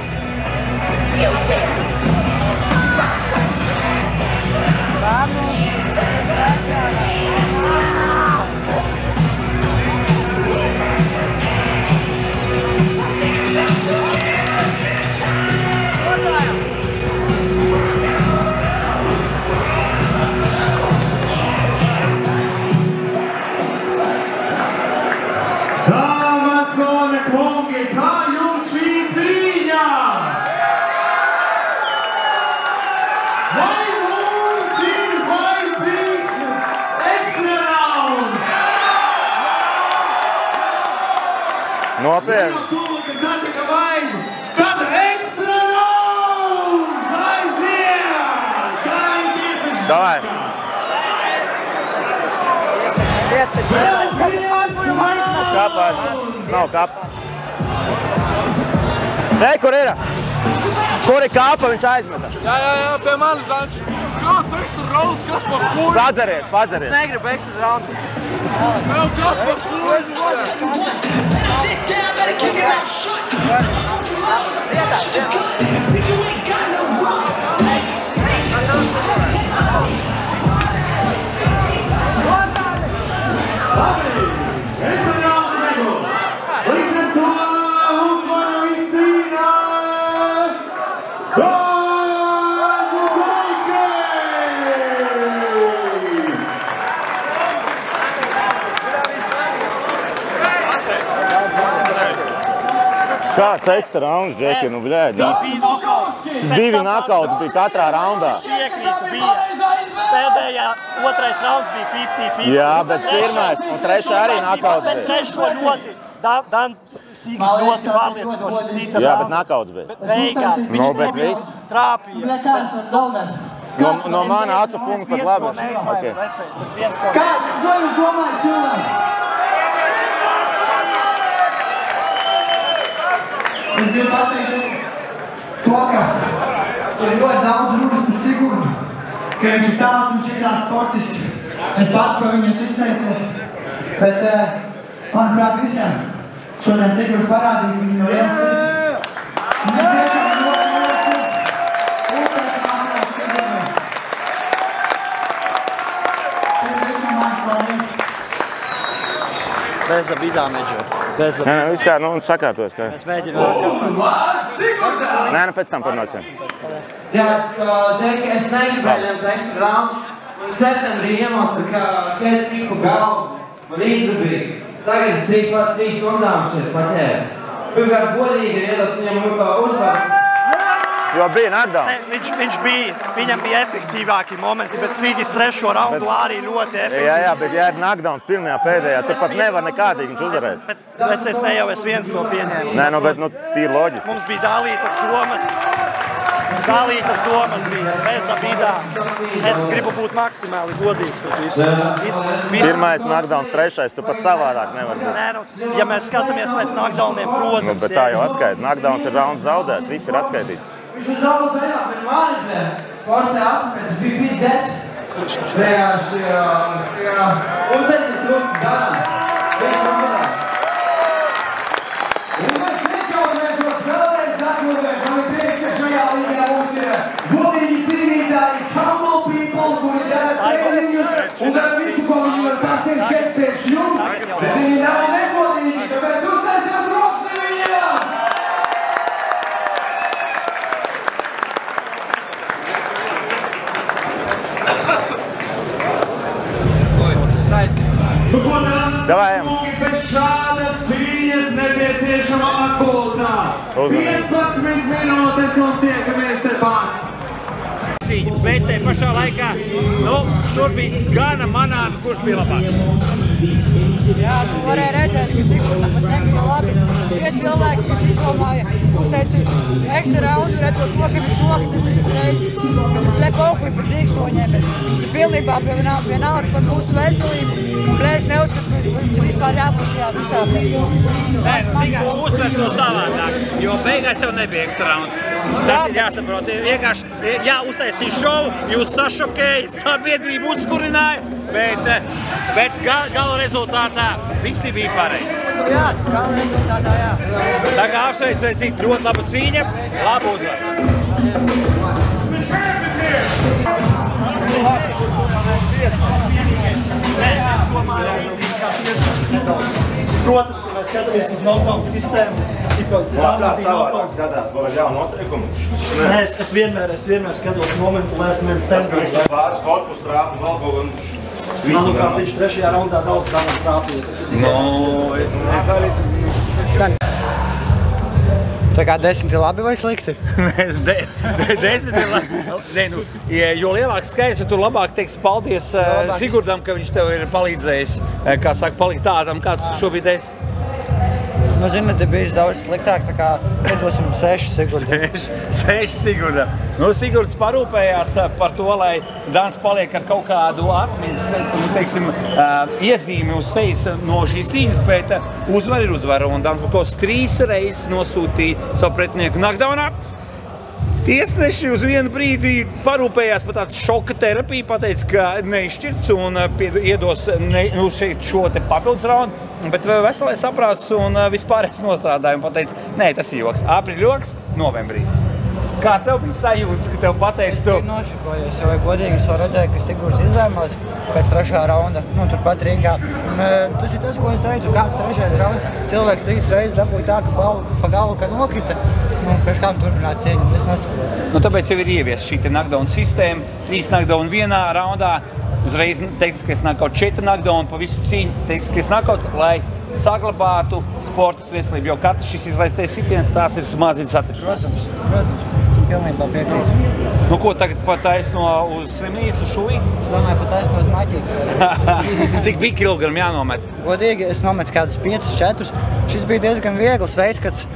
N: Dāmas un kungi, kā jums šī cīņa? Vai mums ir vajadzīgs ekstra rauns?
E: Nopietni.
N: Publika satika vajag, tad ekstra rauns! Aiziet! Kā ir tieši?
E: Davai. Kapā, nav kapa. Ei, kur ir? Kur ir kapa, viņš aizmeta?
F: Jā, pie manis, Zanči. Kāds ekstra rauns, kas par kuri?
E: Padzeries.
I: Es negribu ekstra rauns.
F: Kas par kuri?
E: Kāds ekstra rauns, Džeki, nu bļēd? 2 nakauti bija katrā raundā.
I: Piekrītu, bija. Pēdējā otrais rauns bija 50-50.
E: Jā, bet pirmais un trešā arī nakauts bija.
I: Bet trešo ļoti, Dan Sīgis ļoti pārliecinoši sīta.
E: Jā, bet nakauts bija.
I: Beigās.
E: No, bet viss.
I: Trāpīja.
E: No mana acu punkta pat labi. Okay.
N: Kā jūs domājat, cilvēki? Es gribu pateikt to, ka ir ļoti daudz runas par Sigurdu, ka viņš ir tāds un šitāds sportists. Es pats par viņus izteicies, bet, manuprāt, visiem šodien Sigurds parādīja, ka viņi no vienas sirds. Mēs tiešām ļoti sirds. Uztaisam aplausus Sigurdam. Tas visam mans paldies.
J: Bez abidām, Edžo.
E: Nē, viss kā, nu, sakārtos kā.
J: Es mēģinu.
E: Nē, nu, pēc tam parunāsim.
O: Jā, Džeki, es negribēju ņemt ekstra raundu. Man septembrī iemāca, ka Kēt tiku galvu. Man izrabīja. Tagad es 3 stundām šeit patēru. Pirmkārt, godīgi ir iedots viņam uzvaru.
E: Jo bija knockdown.
I: Viņam bija efektīvāki momenti, bet Sīgis trešo raundu arī ļoti efektīvi.
E: Jā, bet ja ir knockdowns pirmajā pēdējā, tu pat nevar nekādīgi viņš uzvarēt.
I: Bet es ne jau es viens to pieņēmu.
E: Nē, nu, bet tīri loģiski.
I: Mums bija dalītas domas bija, bez abidām. Es gribu būt maksimāli godīgs pret visu.
E: Pirmais knockdowns, trešais, tu pat savādāk nevar būt.
I: Nē, nu, ja mēs skatāmies pēc knockdowniem, protams.
E: Nu, bet tā jau atskaita. Knockdowns ir rauns zaudēts, viss ir atskaitīts.
O: Viņš uz draugu beigā, bet mani blē, Porsē atpēc, tas bija pizdets. Vienkārši, uztaisīt trūkst garām. Viss uzvarēt.
N: Un mēs nekautrēšos vēlreiz atmodēt, man ir prieks, ka šajā līgā mums ir godīgi cīnītāji, humble people, kuri dara treniņus un dara visu, ko viņi var pasniegt šeit pēc jums, bet viņi nav negodīgi, tāpēc uztaisam trūkst viņiem!
E: Davai, ejam.
N: Pēc šādas cīņas nepieciešama atpūta. 15 minūtes un tiekamies tepat.
L: Bet te pašā laikā, tur bija gana manāmi, kurš bija labāk.
P: Jā, varēja redzēt, ka Sigurdam pat nebija labi. Tie cilvēki, kas izdomāja uztaisīt ekstra raundu, redzot to, ka viņš nokrita 3 reizes. Viņš blē paukuja pa dzīkstoņiem, bet viņš ir pilnībā vienalga par mūsu veselību. Un blē, es neuzskatu, ka viņš ir vispār jābūt šajā visā.
L: Nē, tikai uzsver to savādāk, jo beigās jau nebija ekstra rauns. Tas ir jāsaprot. Vienkārši, jā, uztaisīja šovu, jūs sašokēja, sabiedrību uzkurināja, bet gala rezultātā visi bija pareizi.
P: Jā, gala rezultātā, jā.
L: Tā kā apsveicīt, ļoti laba cīņa, labu uzvaru.
M: Protams, mēs skatāmies uz knockdown sistēmu.
E: Labāk savādāk skatās, vēl ir jauna noteikuma.
M: Nē, es vienmēr skatos momentu, lai esmu viens
E: tas, ka viņš tā pāris korpus trāpa un vēl kaut un...
M: Manuprāt, viņš trešajā raundā daudz damam trāpīja. Tas ir tikai...
E: es arī...
A: Tā kā 10 ir labi vai slikti?
L: Nē, 10 ir labi. Jo lielāks skaits, jo tu labāk teiksi paldies Sigurdam, ka viņš tev ir palīdzējis, kā saka, palikt tādam, kā tu šobrīd esi.
A: Nu, zini, te bijis daudz sliktāk, tā kā iedosim 6 Sigurdam.
L: 6 Sigurdam. Nu, Sigurds parūpējās par to, lai Dans paliek ar kaut kādu atmiņas, teiksim, iezīmi uz sejas no šīs cīņas, bet uzvar ir uzvara. Un Dans Bukovs 3 reizes nosūtīja savu pretinieku knockdownā. Tiesneši uz vienu brīdi parūpējās par tādu šoka terapiju, pateica, ka neizšķirts un iedos šeit šo te papildus raundu, bet veselais saprāts un vispārējais nostrādāja un pateica, nē, tas ir joks. Aprīļa joks novembrī. Kā tev bija sajūtas, ka tev pateica to?
A: Es biju nošokojies, jo godīgi es redzēju, ka Sigurds izvēmās pēc 3. raunda, turpat ringā. Un, tas ir tas, ko es teicu, kāds 3. rauns, cilvēks 3 reizes dabūja tā, ka pa galvu, ka nokrita. Pēc kām turpināt cīņu, es nesaprotu.
L: Nu, tāpēc jau ir ievies šī knockdown sistēma, 3 knockdown vienā raundā, uzreiz teiktiskais knockouts, 4 knockdown pa visu cīņu, teiktiskais knockouts, lai saglabātu sportas veselību, jo katrs šis izlaistais sitiens, tās ir mazins attikšanās.
A: Protams, pilnībā piekrītu.
L: Nu, ko tagad pataisno uz slimnīcu šūīt?
A: Es domāju, pataisno uz maķīti.
L: Cik bija kilogramu jānomet?
A: Godīgi, es nometu kādus 5-4. Šis bija diezgan viegls veidkats.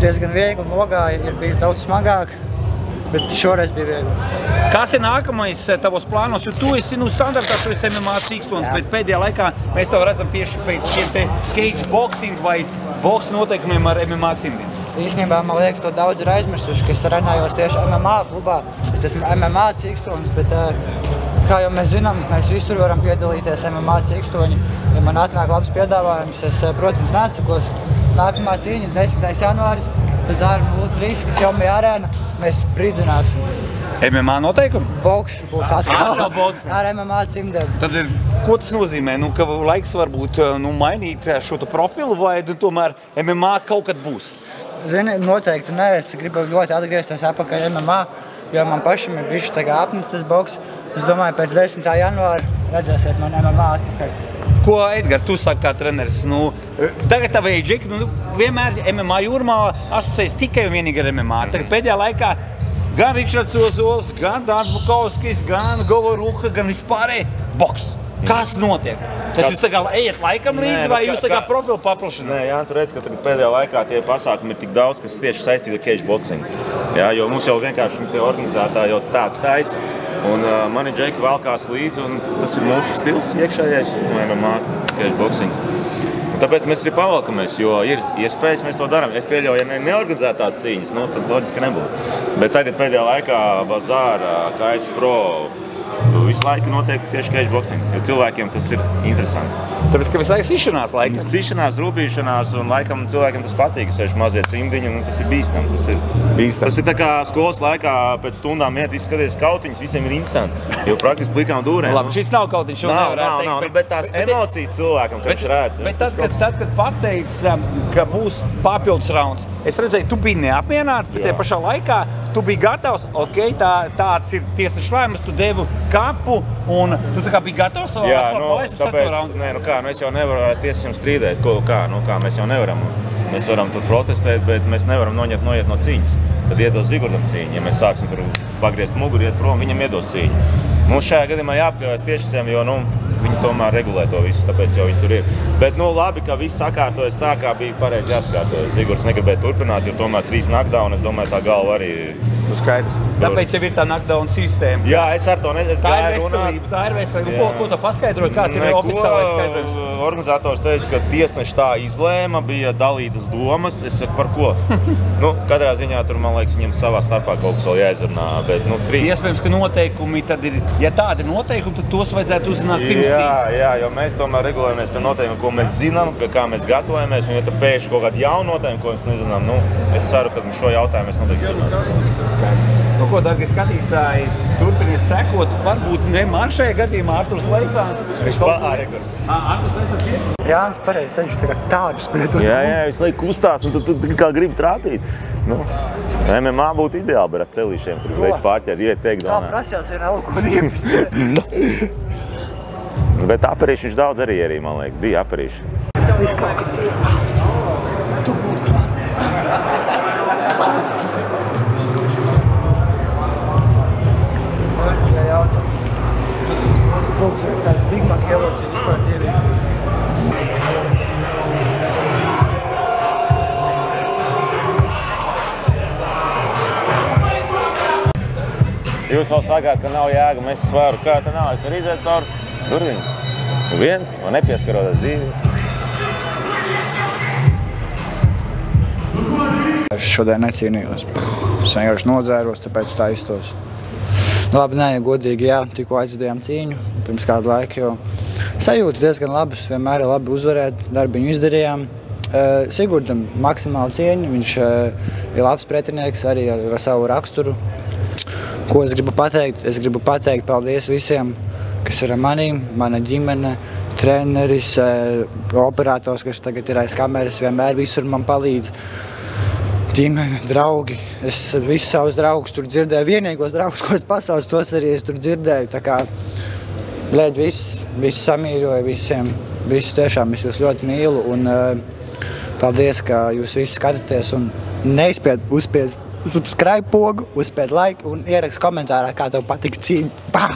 A: Diezgan viegli nogāja, ir bijis daudz smagāk, bet šoreiz bija viegli.
L: Kas ir nākamais tavos plānos? Jo tu esi standartās, tu esi MMA cīkstons, bet pēdējā laikā mēs tev redzam tieši pēc šiem te cage boxing vai boks noteikumiem ar MMA cimdiem.
A: Īstenībā, man liekas, to daudz ir aizmirsuši, ka es trenējos tieši MMA klubā. Es esmu MMA cīkstons, bet kā jau mēs zinām, mēs visur varam piedalīties MMA cīkstoņi. Ja man atnāk labs piedāvājums, es, protams, neatsakos. Nākamā cīņa 10. janvāris, Zāra Multrisks, Jomī arēna, mēs spridzināsim.
L: MMA noteikumi?
A: Boks būs atkal ar MMA cimdiem.
L: Tad, ko tas nozīmē? Nu, ka laiks varbūt mainīt šo profilu vai tomēr MMA kaut kad būs?
A: Zini, noteikti nē, es gribu ļoti atgriezties atpakaļ MMA, jo man pašam ir bišķi tā kā apnis tas boks. Es domāju, pēc 10. janvāra redzēsiet man MMA atpakaļ.
L: Ko, Edgar, tu saki kā treneris? Nu, tagad tavai džeki, vienmēr MMA Jūrmālā asociējas tikai un vienīgi ar MMA. Tagad pēdējā laikā gan Ričards Ozols, gan Dans Bukovskis, gan Govoruha, gan vispārēji boks. Kas notiek? Tas jūs tagad ejat laikam līdzi vai jūs tagad profilu paplašināt?
E: Nē, jā, tu redz, ka pēdējā laikā tie pasākumi ir tik daudz, kas tieši saistīti ar cage boxing. Jā, jo mums jau vienkārši tie organizētāji jau tāds taisa. Un mani džeki valkās līdzi, un tas ir mūsu stils iekšējais, MMA cage boxings. Un tāpēc mēs arī pavalkamies, jo ir iespējas, mēs to darām. Es pieļauju, ja neorganizētās cīņas, tad loģiski nebūtu. Bet tagad pēdējā laikā Bazāra, KS Pro, visu laiku notiek tieši cage boxings, jo cilvēkiem tas ir interesanti.
L: Tāpēc, ka visu laiku sišanās laikam?
E: Sišanās, rūpīšanās, un laikam cilvēkiem tas patīk, seši mazie cimdiņi, un tas ir bīstam. Tas ir tā kā skolas laikā pēc stundām iet, visi skaties kautiņus, visiem ir interesanti, jo praktiski plikām dūrēm.
L: Labi, šis nav kautiņš, šo nevarētu teikt.
E: Bet tās emocijas cilvēkam, kad viņš redz.
L: Bet tad, kad pateici, ka būs papildus rauns, es redzēju, tu biji neapmierināts, bet tajā pašā laikā tu biji gatavs, tāds ir tiesneša lēmums, tu devu kapu un tu tā kā biji gatavs palaist uz sato raundu.
E: Es jau nevaru ar tiesiem strīdēt, mēs jau nevaram. Mēs varam tur protestēt, bet mēs nevaram noiet no cīņas. Tad iedos Zigurdam cīņu, ja mēs sāksim tur pagriezt muguru, iet prom, viņam iedos cīņu. Mums šajā gadījumā jāapļaujas tiešasiem, jo viņi tomēr regulē to visu, tāpēc jau viņi tur ir. Bet labi, ka viss sakārtojas tā, kā bija pareizi jāsakārtojas. Zigurds negribēja turpināt, jo tomēr 3 knockdown, es domāju, tā galva arī
L: Nu, skaidrs. Tāpēc jau ir tā knockdown sistēma.
E: Jā, es ar to gāju runāt.
L: Tā ir veselība. Ko tu paskaidroji? Kāds ir oficiālais skaidrojums?
E: Organizators teica, ka tiesneši tā izlēma, bija dalītas domas. Es saku, par ko? Katrā ziņā tur, man liekas, viņiem savā starpā kaut kas vēl jāizrunā, bet, 3.
L: Iespējams, ka noteikumi tad ir, ja tādi noteikumi, tad tos vajadzētu uzzināt pirms cīņas.
E: Jā, jo mēs tomēr regulējamies pie noteikumiem, ko mēs zinām, kā mēs gatavojamies, un ja tad pēkšņi kaut kādi jauni noteikumi, ko mēs nezinām, es ceru, ka šo jautājumu mēs noteikti zināsim.
L: Skaidrs. Ko, dargie skatītāji, turpiniet sekot, varbūt ne man šajā gadījumā Arturs Leisāns.
E: Viņš pārēkur.
L: Arturs Leisāns ir?
A: Jānis pareizi, viņš tagad tādus spēlēt.
E: Jā, visu laiku kustās, un tu kā gribi trāpīt. MMA būtu ideāli, bet ar celīšiem tur uzreiz pārķert, ieteikt.
A: Tā prasījās ir alko diepis.
E: Bet aperīši viņš daudz arī, man liekas, bija aperīši.
A: Viss kaut kā tīpās. Folks ir tādi Big Mac ieloci vispār dievīgi.
E: Jūs vēl sakāt, ka nav jēga, mēs svaru, kā tā nav, es varu iziet caur durviņu. Viens, man nepieskaroties 2.
A: Es šodien necīnījos. Es vienkārši nodzēros, tāpēc tā iztos. Labi, nē, godīgi, jā, tikko aizvedījām cīņu pirms kādu laiku, jo sajūtas diezgan labas, vienmēr ir labi uzvarēt, darbiņu izdarījām. Sigurdam maksimāli cieņu, viņš ir labs pretinieks arī ar savu raksturu. Ko es gribu pateikt? Es gribu pateikt paldies visiem, kas ir ar manīm, mana ģimene, treneris, operators, kas tagad ir aiz kameras, vienmēr visur man palīdz. Ģimene, draugi. Es visus savus draugus tur dzirdēju. Vienīgos draugus, ko es pasaucu, tos arī es tur dzirdēju. Tā kā, visus samīļoju visiem. Visus tiešām es jūs ļoti mīlu. Un paldies, ka jūs visi skatāties. Un uzspied subscribe pogu, uzspied like un ierakst komentārā, kā tev patika cīņa. Pā!